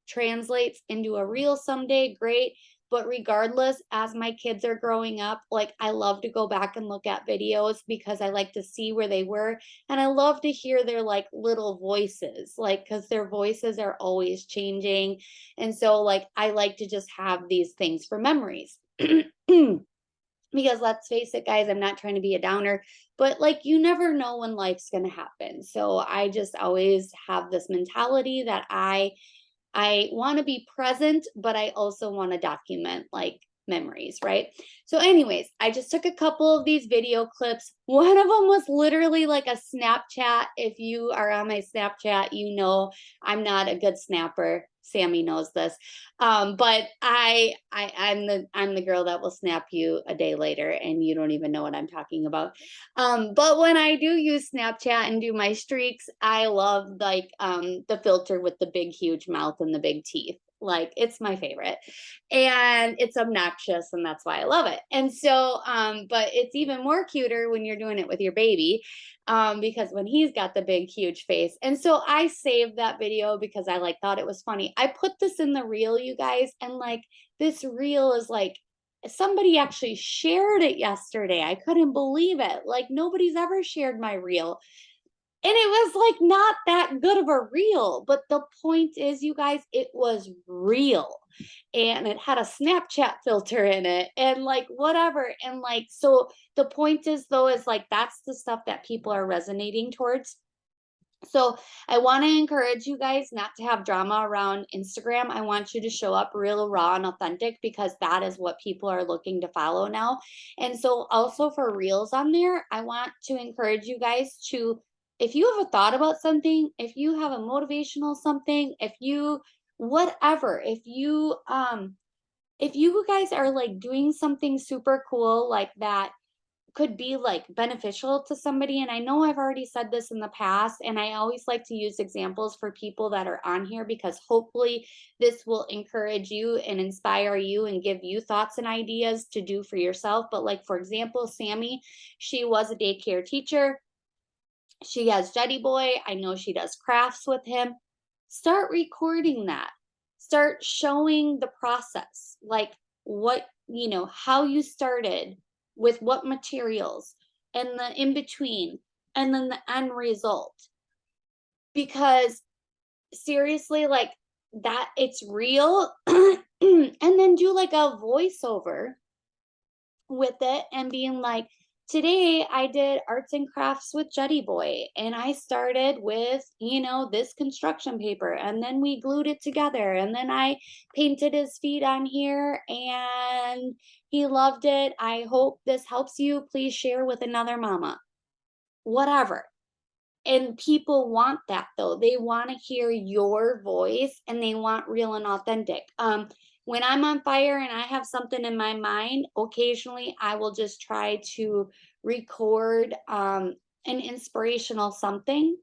translates into a reel someday, great. But regardless, as my kids are growing up, like I love to go back and look at videos because I like to see where they were. And I love to hear their like little voices, like, because their voices are always changing. And so like I like to just have these things for memories. Because let's face it, guys, I'm not trying to be a downer, but like you never know when life's gonna happen. So I just always have this mentality that I want to be present, but I also want to document like memories, right? So anyways, I just took a couple of these video clips. One of them was literally like a Snapchat. If you are on my Snapchat, you know I'm not a good snapper. Sammy knows this. But I'm the girl that will snap you a day later and you don't even know what I'm talking about. But when I do use Snapchat and do my streaks, I love like the filter with the big huge mouth and the big teeth. Like it's my favorite, and it's obnoxious, and that's why I love it. And so but it's even more cuter when you're doing it with your baby, because when he's got the big huge face. And so I saved that video because I like thought it was funny. I put this in the reel, you guys, and like this reel is like somebody actually shared it yesterday. I couldn't believe it. Like nobody's ever shared my reel. And it was like not that good of a reel, but the point is, you guys, it was real. And it had a Snapchat filter in it and like whatever. And like, so the point is though, is like, that's the stuff that people are resonating towards. So I want to encourage you guys not to have drama around Instagram. I want you to show up real, raw, and authentic, because that is what people are looking to follow now. And so also for reels on there, I want to encourage you guys to, if you have a thought about something, if you have a motivational something, if you, whatever, if you guys are like doing something super cool like that could be like beneficial to somebody. And I know I've already said this in the past, and I always like to use examples for people that are on here, because hopefully this will encourage you and inspire you and give you thoughts and ideas to do for yourself. But like, for example, Sammy, she was a daycare teacher. She has Jetty Boy. I know she does crafts with him. Start recording that. Start showing the process, like what, you know, how you started, with what materials, and the in between, and then the end result. Because seriously, like that, it's real. And then do like a voiceover with it and being like, today I did arts and crafts with Jetty Boy, and I started with, you know, this construction paper, and then we glued it together, and then I painted his feet on here and he loved it. I hope this helps you. Please share with another mama. Whatever. And people want that though. They want to hear your voice, and they want real and authentic. When I'm on fire and I have something in my mind, occasionally I will just try to record an inspirational something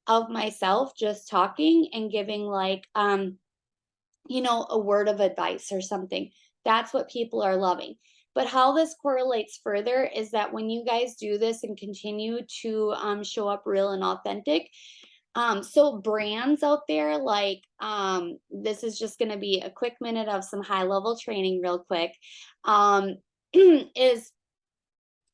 of myself just talking and giving like you know, a word of advice or something. That's what people are loving. But how this correlates further is that when you guys do this and continue to show up real and authentic, so brands out there, like this is just going to be a quick minute of some high level training real quick, is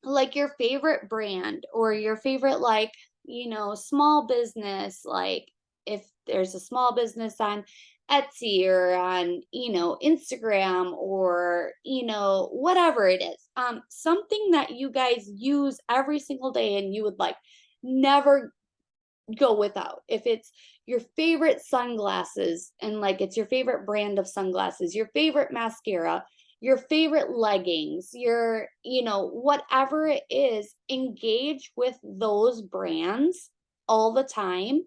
like your favorite brand or your favorite, like, you know, small business, like if there's a small business on Etsy or on, you know, Instagram, or, you know, whatever it is, something that you guys use every single day and you would like never go without. If it's your favorite sunglasses and like it's your favorite brand of sunglasses, your favorite mascara, your favorite leggings, your, whatever it is, engage with those brands all the time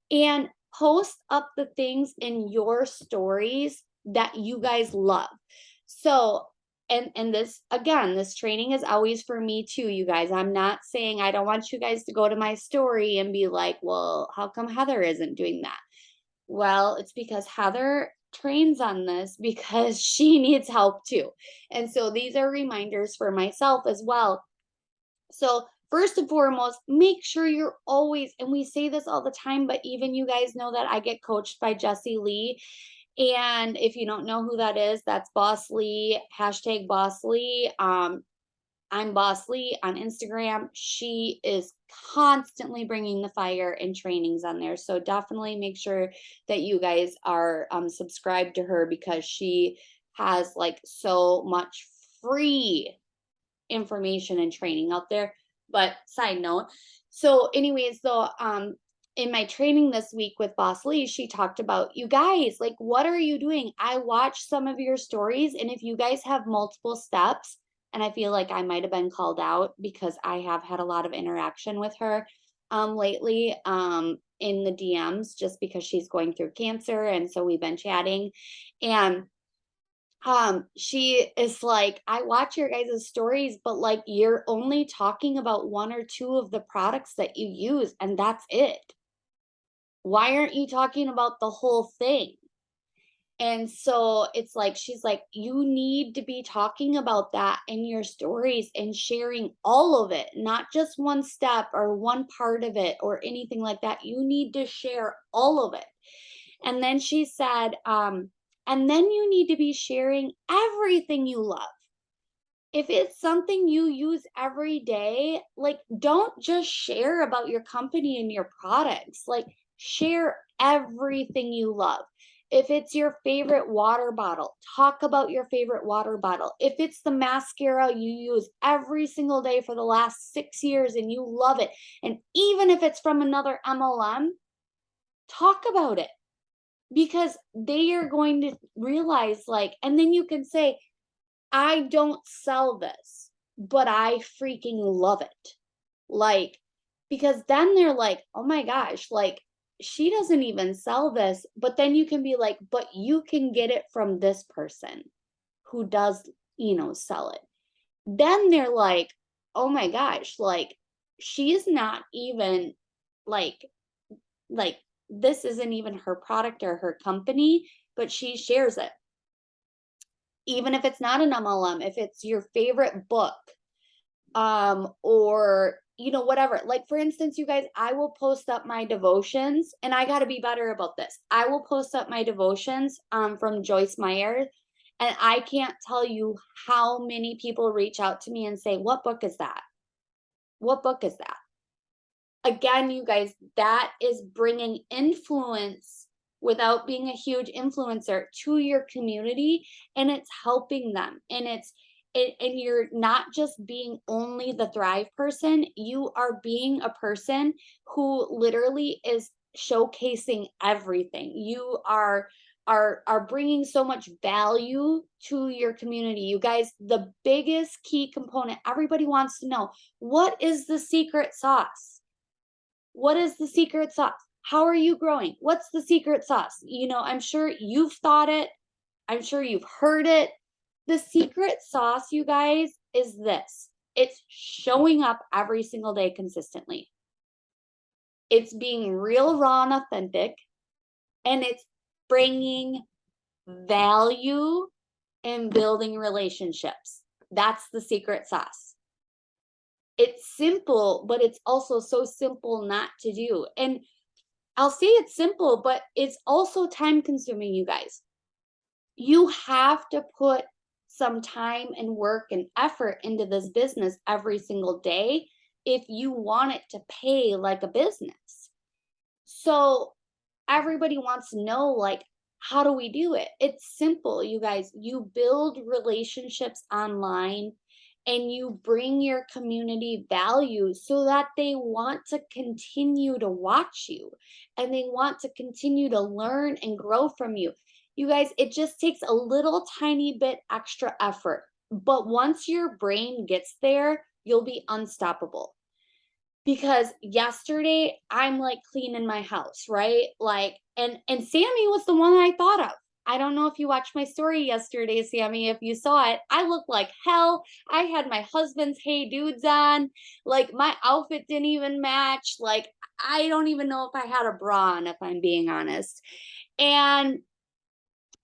and post up the things in your stories that you guys love. So, and this, again, this training is always for me too, you guys. I'm not saying, I don't want you guys to go to my story and be like, well, how come Heather isn't doing that? Well, it's because Heather trains on this because she needs help too. And so these are reminders for myself as well. So first and foremost, make sure you're always, and we say this all the time, but even you guys know that I get coached by Jessie Lee. And if you don't know who that is, that's Boss Lee, hashtag Boss Lee. I'm Boss Lee on Instagram. She is constantly bringing the fire and trainings on there. So definitely make sure that you guys are subscribed to her because she has like so much free information and training out there. But side note, so anyways, though, in my training this week with Boss Lee, she talked about, you guys, like, what are you doing? I watched some of your stories, and if you guys have multiple steps, and I feel like I might have been called out because I have had a lot of interaction with her lately in the DMs, just because she's going through cancer, and so we've been chatting, and she is like, I watch your guys' stories, but like, you're only talking about one or two of the products that you use, and that's it. Why aren't you talking about the whole thing? And so it's like, she's like, you need to be talking about that in your stories and sharing all of it, not just one step or one part of it or anything like that. You need to share all of it. And then she said, and then you need to be sharing everything you love. If it's something you use every day, like, don't just share about your company and your products, like, share everything you love. If it's your favorite water bottle, talk about your favorite water bottle. If it's the mascara you use every single day for the last 6 years and you love it, and even if it's from another MLM, talk about it, because they are going to realize, like, and then you can say, I don't sell this, but I freaking love it. Like, because then they're like, oh my gosh, like, she doesn't even sell this. But then you can be like, but you can get it from this person who does, sell it. Then they're like, oh my gosh, like, she's not even like, this isn't even her product or her company, but she shares it. Even if it's not an MLM, if it's your favorite book, or whatever. Like, for instance, you guys, I will post up my devotions, and I got to be better about this. I will post up my devotions from Joyce Meyer, and I can't tell you how many people reach out to me and say, what book is that? What book is that? Again, you guys, that is bringing influence without being a huge influencer to your community, and it's helping them, and and you're not just being only the Thrive person, you are being a person who literally is showcasing everything. You are bringing so much value to your community. You guys, the biggest key component, everybody wants to know, what is the secret sauce? What is the secret sauce? How are you growing? What's the secret sauce? I'm sure you've thought it. I'm sure you've heard it. The secret sauce, you guys, is this. It's showing up every single day consistently. It's being real, raw, and authentic. And it's bringing value and building relationships. That's the secret sauce. It's simple, but it's also so simple not to do. And I'll say it's simple, but it's also time consuming, you guys. You have to put some time and work and effort into this business every single day if you want it to pay like a business. So everybody wants to know, like, how do we do it? It's simple, you guys. You build relationships online and you bring your community value so that they want to continue to watch you and they want to continue to learn and grow from you. You guys, it just takes a little tiny bit extra effort. But once your brain gets there, you'll be unstoppable. Because yesterday I'm like cleaning my house, right? Like, and Sammy was the one I thought of. I don't know if you watched my story yesterday, Sammy. If you saw it, I looked like hell. I had my husband's Hey Dudes on. Like, my outfit didn't even match. Like, I don't even know if I had a bra on, if I'm being honest. And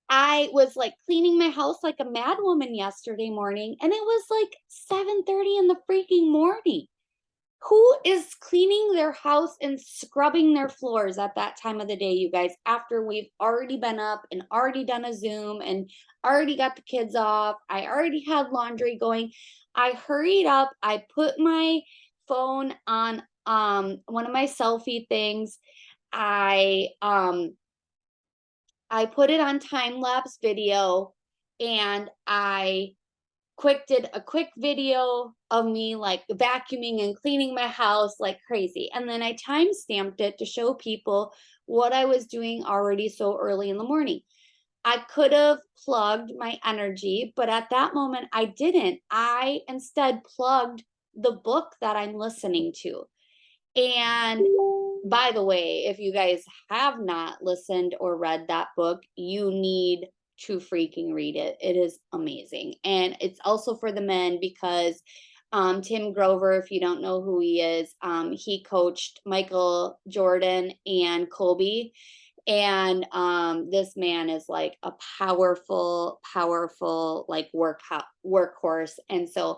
I was like cleaning my house like a mad woman yesterday morning, and it was like 7:30 in the freaking morning. Who is cleaning their house and scrubbing their floors at that time of the day, you guys, after we've already been up and already done a Zoom and already got the kids off? I already had laundry going. I hurried up. I put my phone on one of my selfie things. I put it on time lapse video, and I did a quick video of me like vacuuming and cleaning my house like crazy. And then I time stamped it to show people what I was doing already so early in the morning. I could have plugged my energy, but at that moment I didn't. I instead plugged the book that I'm listening to. And by the way, if you guys have not listened or read that book, you need to freaking read it. It is amazing. And it's also for the men because Tim Grover, if you don't know who he is, he coached Michael Jordan and Kobe. And this man is like a powerful like workhorse. And so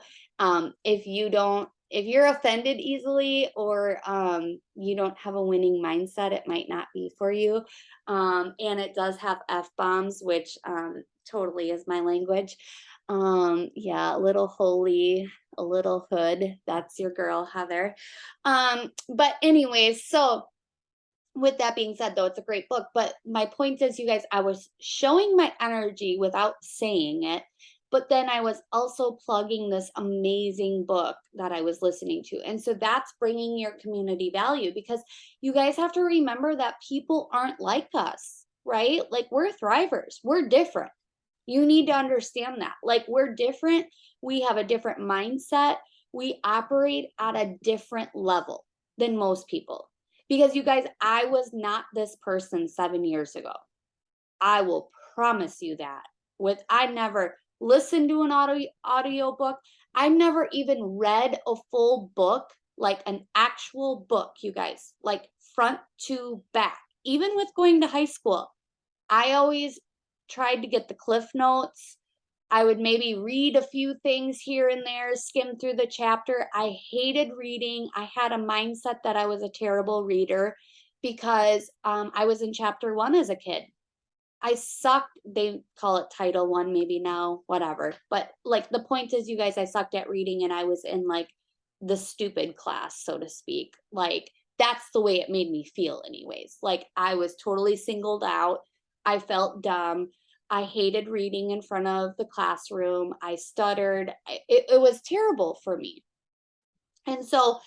if you're offended easily, or you don't have a winning mindset, it might not be for you. And it does have F-bombs, which totally is my language. Yeah, a little holy, a little hood. That's your girl, Heather. But anyways, so with that being said, though, it's a great book. But my point is, you guys, I was showing my energy without saying it. But then I was also plugging this amazing book that I was listening to. And so that's bringing your community value, because you guys have to remember that people aren't like us, right? Like, we're thrivers. We're different. You need to understand that. Like, we're different. We have a different mindset. We operate at a different level than most people. Because you guys, I was not this person 7 years ago. I will promise you that. I never listened to an audio book. I never even read a full book, like an actual book, you guys, like front to back. Even with going to high school, I always tried to get the Cliff Notes. I would maybe read a few things here and there, skim through the chapter. I hated reading. I had a mindset that I was a terrible reader because I was in chapter 1 as a kid. I sucked. They call it title 1 maybe now, whatever. But like, the point is, you guys, I sucked at reading, and I was in like the stupid class, so to speak. Like, that's the way it made me feel anyways. Like, I was totally singled out. I felt dumb. I hated reading in front of the classroom. I stuttered. It was terrible for me. And so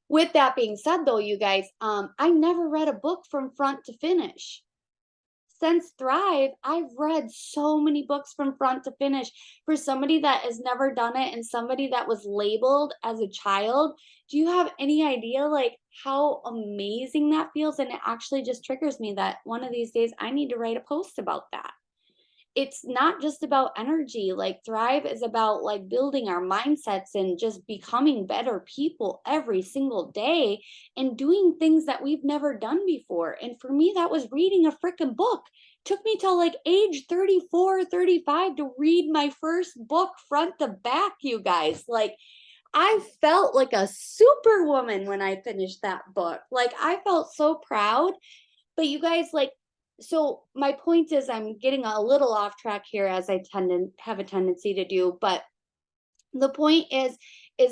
with that being said, though, you guys, I never read a book from front to finish. Since Thrive, I've read so many books from front to finish. For somebody that has never done it, and somebody that was labeled as a child, do you have any idea like how amazing that feels? And it actually just triggers me that one of these days I need to write a post about that. It's not just about energy. Like, Thrive is about like building our mindsets and just becoming better people every single day and doing things that we've never done before. And for me, that was reading a freaking book. Took me till like age 34, 35 to read my first book front to back, you guys. Like, I felt like a superwoman when I finished that book. Like, I felt so proud. But you guys, like, so my point is, I'm getting a little off track here, as I have a tendency to do, but the point is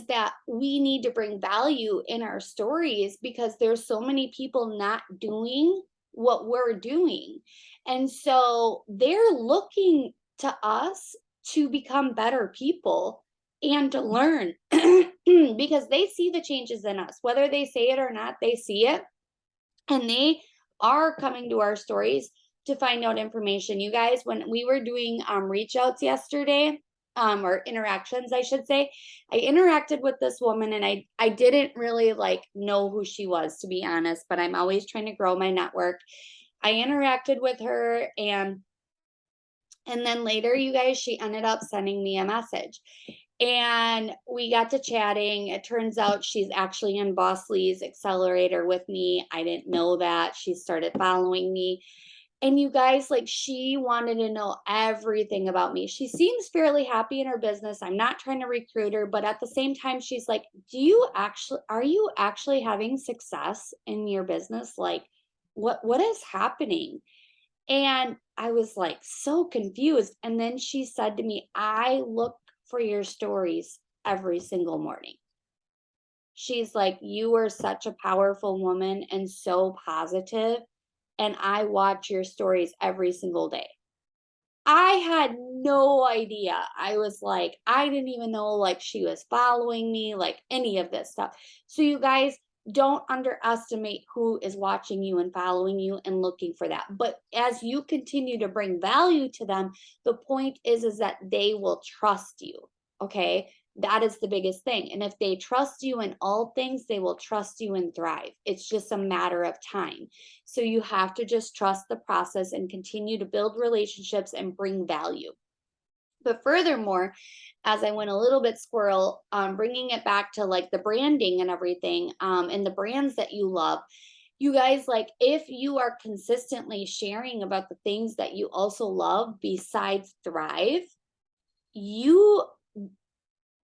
that we need to bring value in our stories, because there's so many people not doing what we're doing. And so they're looking to us to become better people and to learn because they see the changes in us, whether they say it or not, they see it, and they are coming to our stories to find out information. You guys, when we were doing reach outs yesterday, or interactions, I should say, I interacted with this woman, and I didn't really like know who she was, to be honest, but I'm always trying to grow my network. I interacted with her, and then later, you guys, she ended up sending me a message. And we got to chatting. It turns out she's actually in Boss Lee's accelerator with me. I didn't know that. She started following me. And you guys, like, she wanted to know everything about me. She seems fairly happy in her business. I'm not trying to recruit her, but at the same time, she's like, are you actually having success in your business? Like, what is happening? And I was like so confused. And then she said to me, I look for your stories every single morning. She's like, you are such a powerful woman and so positive, and I watch your stories every single day. I had no idea. I was like, I didn't even know like she was following me, like any of this stuff. So you guys, don't underestimate who is watching you and following you and looking for that. But as you continue to bring value to them, the point is that they will trust you. Okay. That is the biggest thing. And if they trust you in all things, they will trust you and thrive. It's just a matter of time. So you have to just trust the process and continue to build relationships and bring value. But furthermore, as I went a little bit squirrel, bringing it back to like the branding and everything, and the brands that you love, you guys, like, if you are consistently sharing about the things that you also love besides thrive,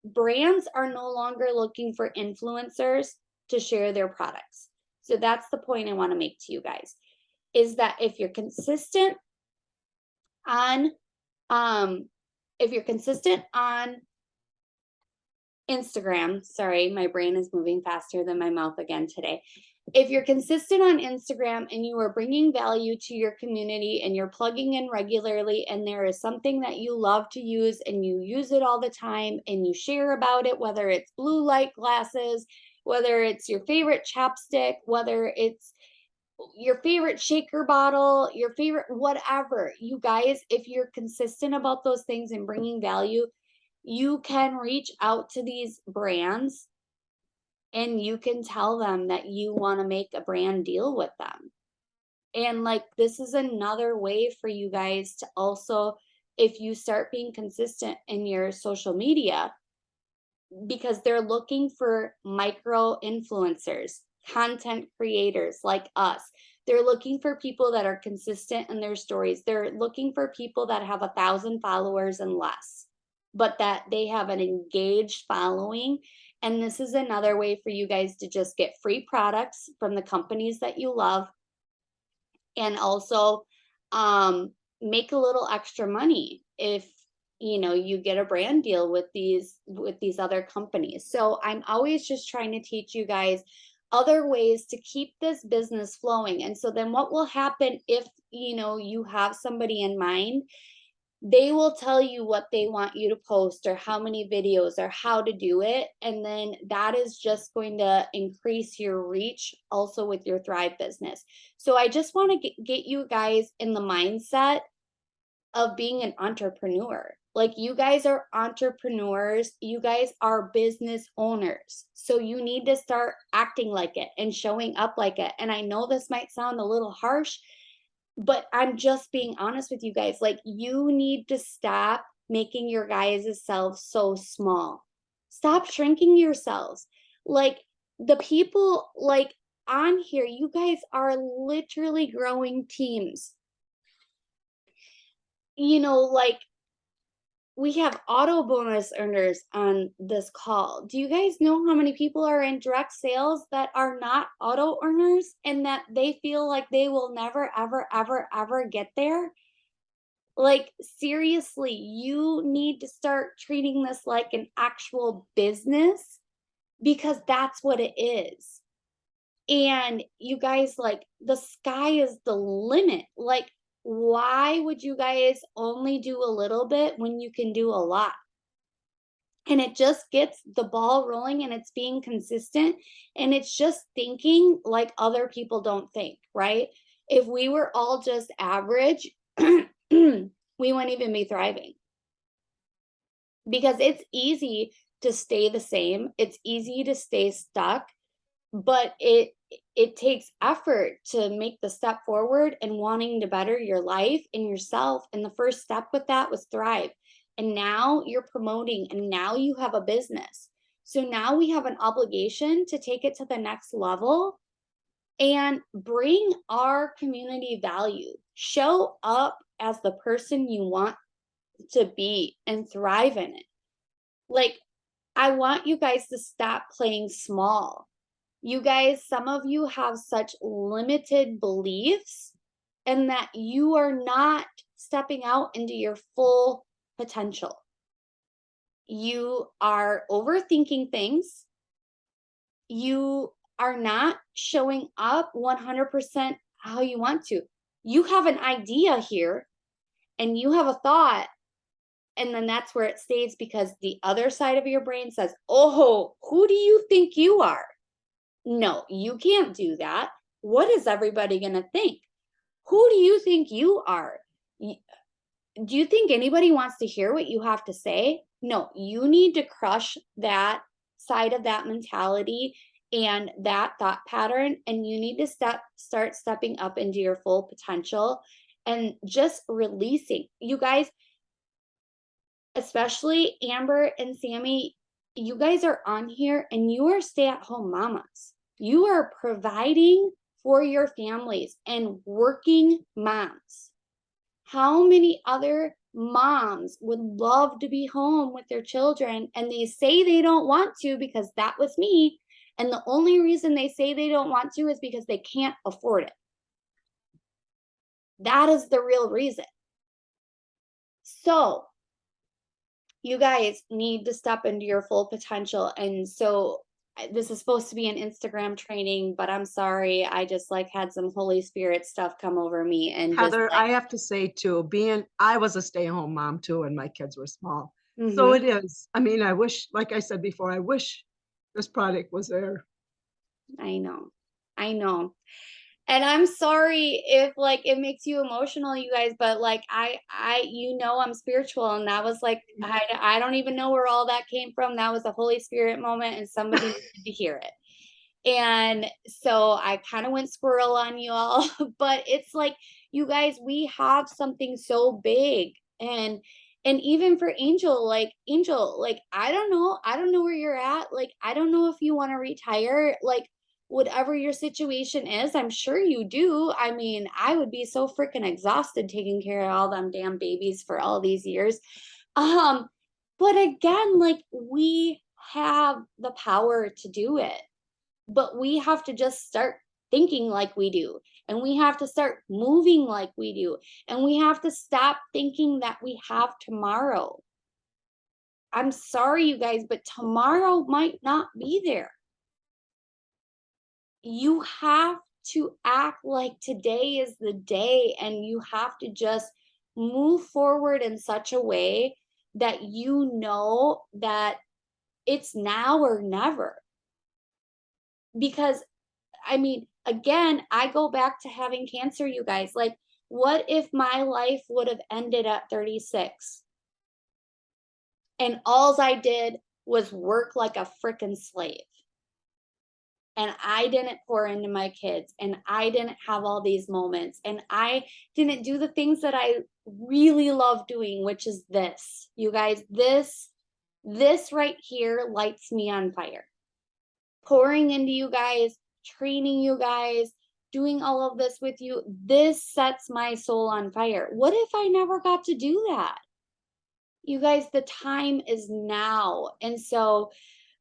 brands are no longer looking for influencers to share their products. So that's the point I want to make to you guys, is that if you're consistent on Instagram, sorry, my brain is moving faster than my mouth again today. If you're consistent on Instagram and you are bringing value to your community and you're plugging in regularly, and there is something that you love to use and you use it all the time and you share about it, whether it's blue light glasses, whether it's your favorite chapstick, whether it's your favorite shaker bottle, your favorite whatever, you guys, if you're consistent about those things and bringing value, you can reach out to these brands and you can tell them that you want to make a brand deal with them. And like, this is another way for you guys to also, if you start being consistent in your social media, because they're looking for micro influencers, content creators like us. They're looking for people that are consistent in their stories. They're looking for people that have 1,000 followers and less, but that they have an engaged following. And this is another way for you guys to just get free products from the companies that you love, and also make a little extra money if you get a brand deal with these other companies. So I'm always just trying to teach you guys other ways to keep this business flowing. And so then what will happen if you have somebody in mind? They will tell you what they want you to post or how many videos or how to do it. And then that is just going to increase your reach also with your Thrive business. So I just want to get you guys in the mindset of being an entrepreneur. Like, you guys are entrepreneurs, you guys are business owners. So you need to start acting like it and showing up like it. And I know this might sound a little harsh, but I'm just being honest with you guys. Like, you need to stop making your guys' selves so small. Stop shrinking yourselves. Like, the people like on here, you guys are literally growing teams. Like, we have auto bonus earners on this call. Do you guys know how many people are in direct sales that are not auto earners and that they feel like they will never, ever, ever, ever get there? Like, seriously, you need to start treating this like an actual business, because that's what it is. And you guys, like, the sky is the limit. Like, why would you guys only do a little bit when you can do a lot? And it just gets the ball rolling, and it's being consistent, and it's just thinking like other people don't think, right? If we were all just average, we wouldn't even be thriving. Because it's easy to stay the same. It's easy to stay stuck, but it takes effort to make the step forward and wanting to better your life and yourself. And the first step with that was thrive. And now you're promoting, and now you have a business. So now we have an obligation to take it to the next level and bring our community value. Show up as the person you want to be and thrive in it. Like, I want you guys to stop playing small. You guys, some of you have such limited beliefs, and that you are not stepping out into your full potential. You are overthinking things. You are not showing up 100% how you want to. You have an idea here and you have a thought, and then that's where it stays, because the other side of your brain says, oh, who do you think you are? No, you can't do that. What is everybody going to think? Who do you think you are? Do you think anybody wants to hear what you have to say? No, you need to crush that side of that mentality and that thought pattern, and you need to start stepping up into your full potential and just releasing. You guys, especially Amber and Sammy, you guys are on here and you are stay-at-home mamas. You are providing for your families and working moms. How many other moms would love to be home with their children, and they say they don't want to? Because that was me. And the only reason they say they don't want to is because they can't afford it. That is the real reason. So you guys need to step into your full potential. And so this is supposed to be an Instagram training, but I'm sorry, I just like had some Holy Spirit stuff come over me. And Heather, just like, I have to say too, I was a stay-at-home mom too, and my kids were small. So mhm. it is, I mean, I wish, like I said before, I wish this product was there. I know. And I'm sorry if like it makes you emotional, you guys, but like I'm spiritual, and that was like, I don't even know where all that came from. That was a Holy Spirit moment, and somebody needed to hear it. And so I kind of went squirrel on you all, but it's like, you guys, we have something so big. And even for Angel, like I don't know where you're at. Like, I don't know if you want to retire, like whatever your situation is. I'm sure you do. I mean, I would be so freaking exhausted taking care of all them damn babies for all these years. But again, like, we have the power to do it. But we have to just start thinking like we do, and we have to start moving like we do, and we have to stop thinking that we have tomorrow. I'm sorry, you guys, but tomorrow might not be there. You have to act like today is the day, and you have to just move forward in such a way that you know that it's now or never. Because I mean, again, I go back to having cancer, you guys. Like, what if my life would have ended at 36? And all I did was work like a freaking slave. And I didn't pour into my kids, and I didn't have all these moments, and I didn't do the things that I really love doing, which is this. You guys, this right here lights me on fire. Pouring into you guys, training you guys, doing all of this with you, this sets my soul on fire. What if I never got to do that? You guys, the time is now. And so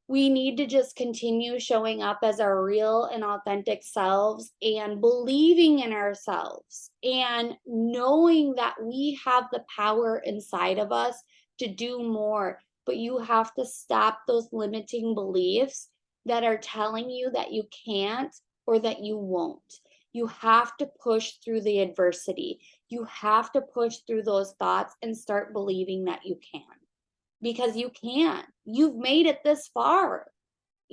we need to just continue showing up as our real and authentic selves, and believing in ourselves, and knowing that we have the power inside of us to do more. But you have to stop those limiting beliefs that are telling you that you can't or that you won't. You have to push through the adversity. You have to push through those thoughts and start believing that you can. Because you can. You've made it this far.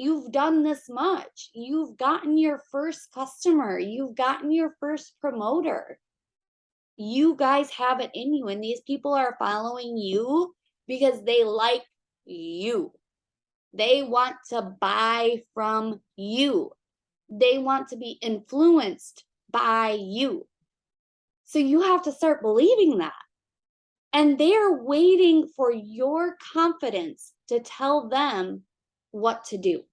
You've done this much. You've gotten your first customer. You've gotten your first promoter. You guys have it in you, and these people are following you because they like you. They want to buy from you. They want to be influenced by you. So you have to start believing that. And they're waiting for your confidence to tell them what to do.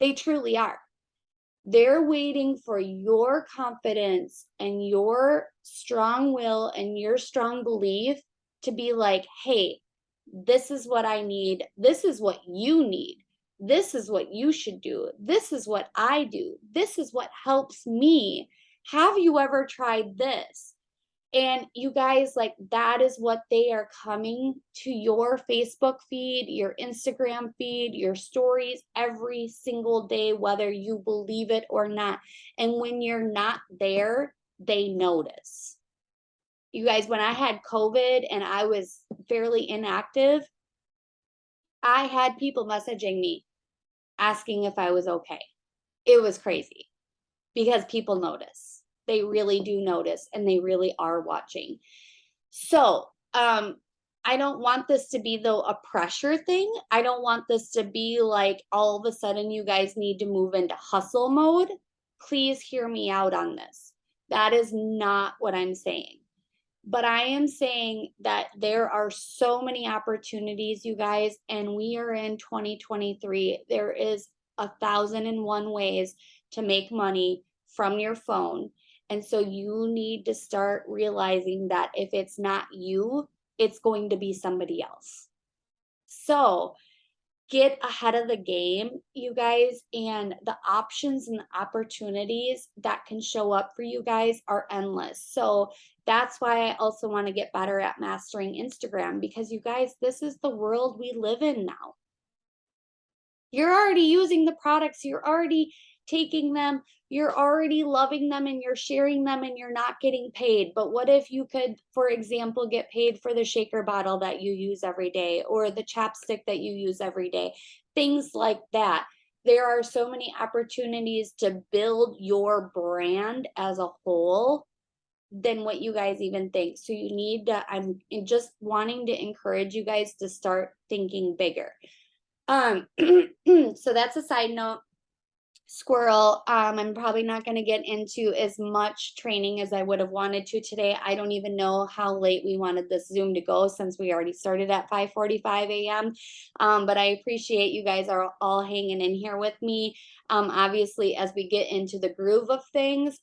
They truly are. They're waiting for your confidence and your strong will and your strong belief to be like, hey, this is what I need. This is what you need. This is what you should do. This is what I do. This is what helps me. Have you ever tried this? And you guys, like, that is what they are coming to your Facebook feed, your Instagram feed, your stories every single day, whether you believe it or not. And when you're not there, they notice. You guys, when I had COVID and I was fairly inactive, I had people messaging me asking if I was okay. It was crazy because people notice. They really do notice, and they really are watching. So, I don't want this to be, though, a pressure thing. I don't want this to be like all of a sudden you guys need to move into hustle mode. Please hear me out on this. That is not what I'm saying. But I am saying that there are so many opportunities, you guys, and we are in 2023. There is 1,001 ways to make money from your phone. And so you need to start realizing that if it's not you, it's going to be somebody else. So get ahead of the game, you guys, and the options and the opportunities that can show up for you guys are endless. So that's why I also want to get better at mastering Instagram, because you guys, this is the world we live in now. You're already using the products, you're already taking them, you're already loving them, and you're sharing them, and you're not getting paid. But what if you could, for example, get paid for the shaker bottle that you use every day, or the chapstick that you use every day? Things like that. There are so many opportunities to build your brand as a whole than what you guys even think. So you need to, I'm just wanting to encourage you guys to start thinking bigger. So that's a side note. Squirrel, I'm probably not going to get into as much training as I would have wanted to today. I don't even know how late we wanted this Zoom to go, since we already started at 5:45 a.m. But I appreciate you guys are all hanging in here with me. Obviously, as we get into the groove of things,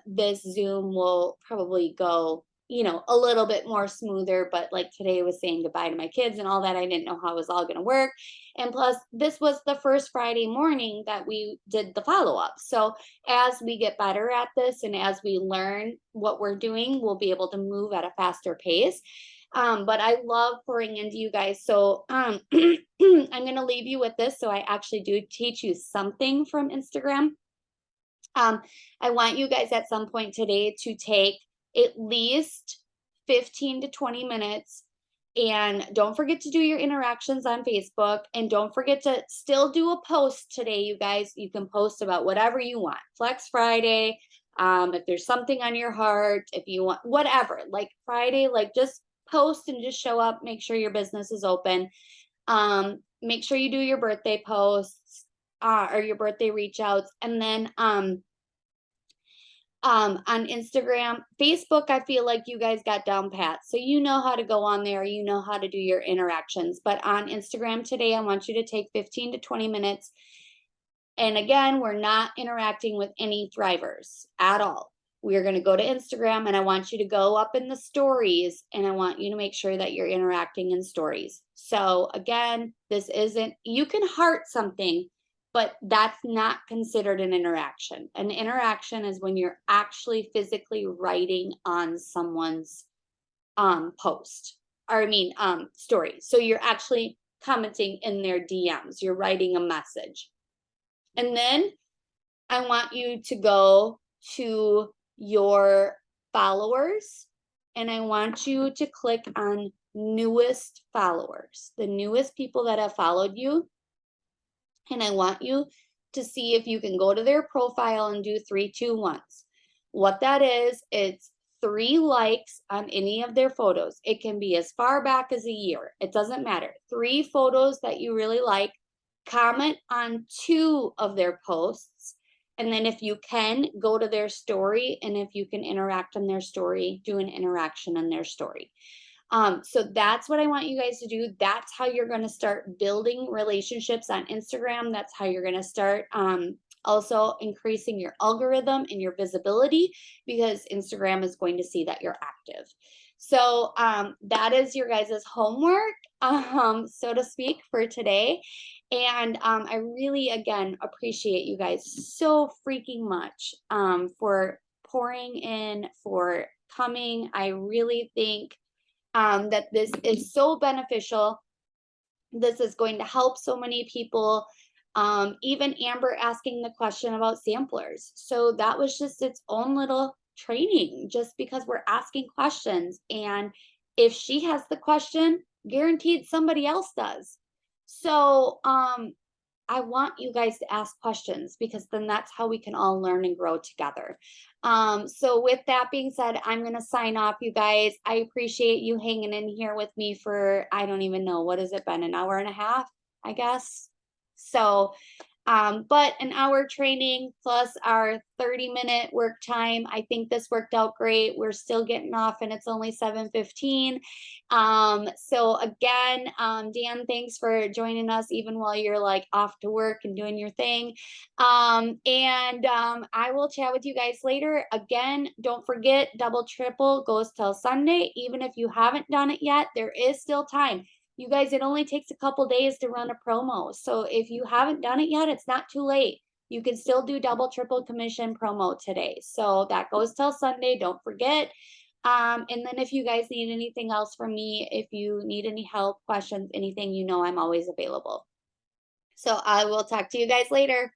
this Zoom will probably go, you know, a little bit more smoother. But like today was saying goodbye to my kids and all that, I didn't know how it was all going to work. And plus, this was the first Friday morning that we did the follow-up. So as we get better at this and as we learn what we're doing, we'll be able to move at a faster pace. But I love pouring into you guys. So I'm going to leave you with this. So I actually do teach you something from Instagram. I want you guys at some point today to take at least 15 to 20 minutes. And don't forget to do your interactions on Facebook. And don't forget to still do a post today, you guys. You can post about whatever you want. Flex Friday. If there's something on your heart, if you want, whatever, like Friday, like just post and just show up. Make sure your business is open. Make sure you do your birthday posts or your birthday reach outs. And then on Instagram, Facebook, I feel like you guys got down pat. So you know how to go on there, you know how to do your interactions. But on Instagram today, I want you to take 15 to 20 minutes. And again, we're not interacting with any thrivers at all. We're going to go to Instagram, and I want you to go up in the stories, and I want you to make sure that you're interacting in stories. So again, this isn't, you can heart something, but that's not considered an interaction. An interaction is when you're actually physically writing on someone's post, or I mean story. So you're actually commenting in their DMs, you're writing a message. And then I want you to go to your followers, and I want you to click on newest followers, the newest people that have followed you. And I want you to see if you can go to their profile and do 3, 2, 1. What that is, it's 3 likes on any of their photos. It can be as far back as a year. It doesn't matter. 3 photos that you really like. Comment on 2 of their posts. And then if you can, go to their story. And if you can interact on their story, do an interaction on their story. So that's what I want you guys to do. That's how you're going to start building relationships on Instagram. That's how you're going to start also increasing your algorithm and your visibility, because Instagram is going to see that you're active. So that is your guys' homework, so to speak, for today. And I really, again, appreciate you guys so freaking much for pouring in, for coming. I really think that this is so beneficial. This is going to help so many people. Even Amber asking the question about samplers. So that was just its own little training, just because we're asking questions. And if she has the question, guaranteed somebody else does. So I want you guys to ask questions, because then that's how we can all learn and grow together. So with that being said, I'm going to sign off, you guys. I appreciate you hanging in here with me for, I don't even know, what has it been, an hour and a half, I guess. So, but an hour training plus our 30-minute work time. I think this worked out great. We're still getting off and it's only 7:15. So again, Dan, thanks for joining us even while you're like off to work and doing your thing. I will chat with you guys later. Again, don't forget, double triple goes till Sunday. Even if you haven't done it yet, there is still time. You guys, it only takes a couple days to run a promo. So if you haven't done it yet, it's not too late. You can still do double, triple commission promo today. So that goes till Sunday. Don't forget. And then if you guys need anything else from me, if you need any help, questions, anything, you know, I'm always available. So I will talk to you guys later.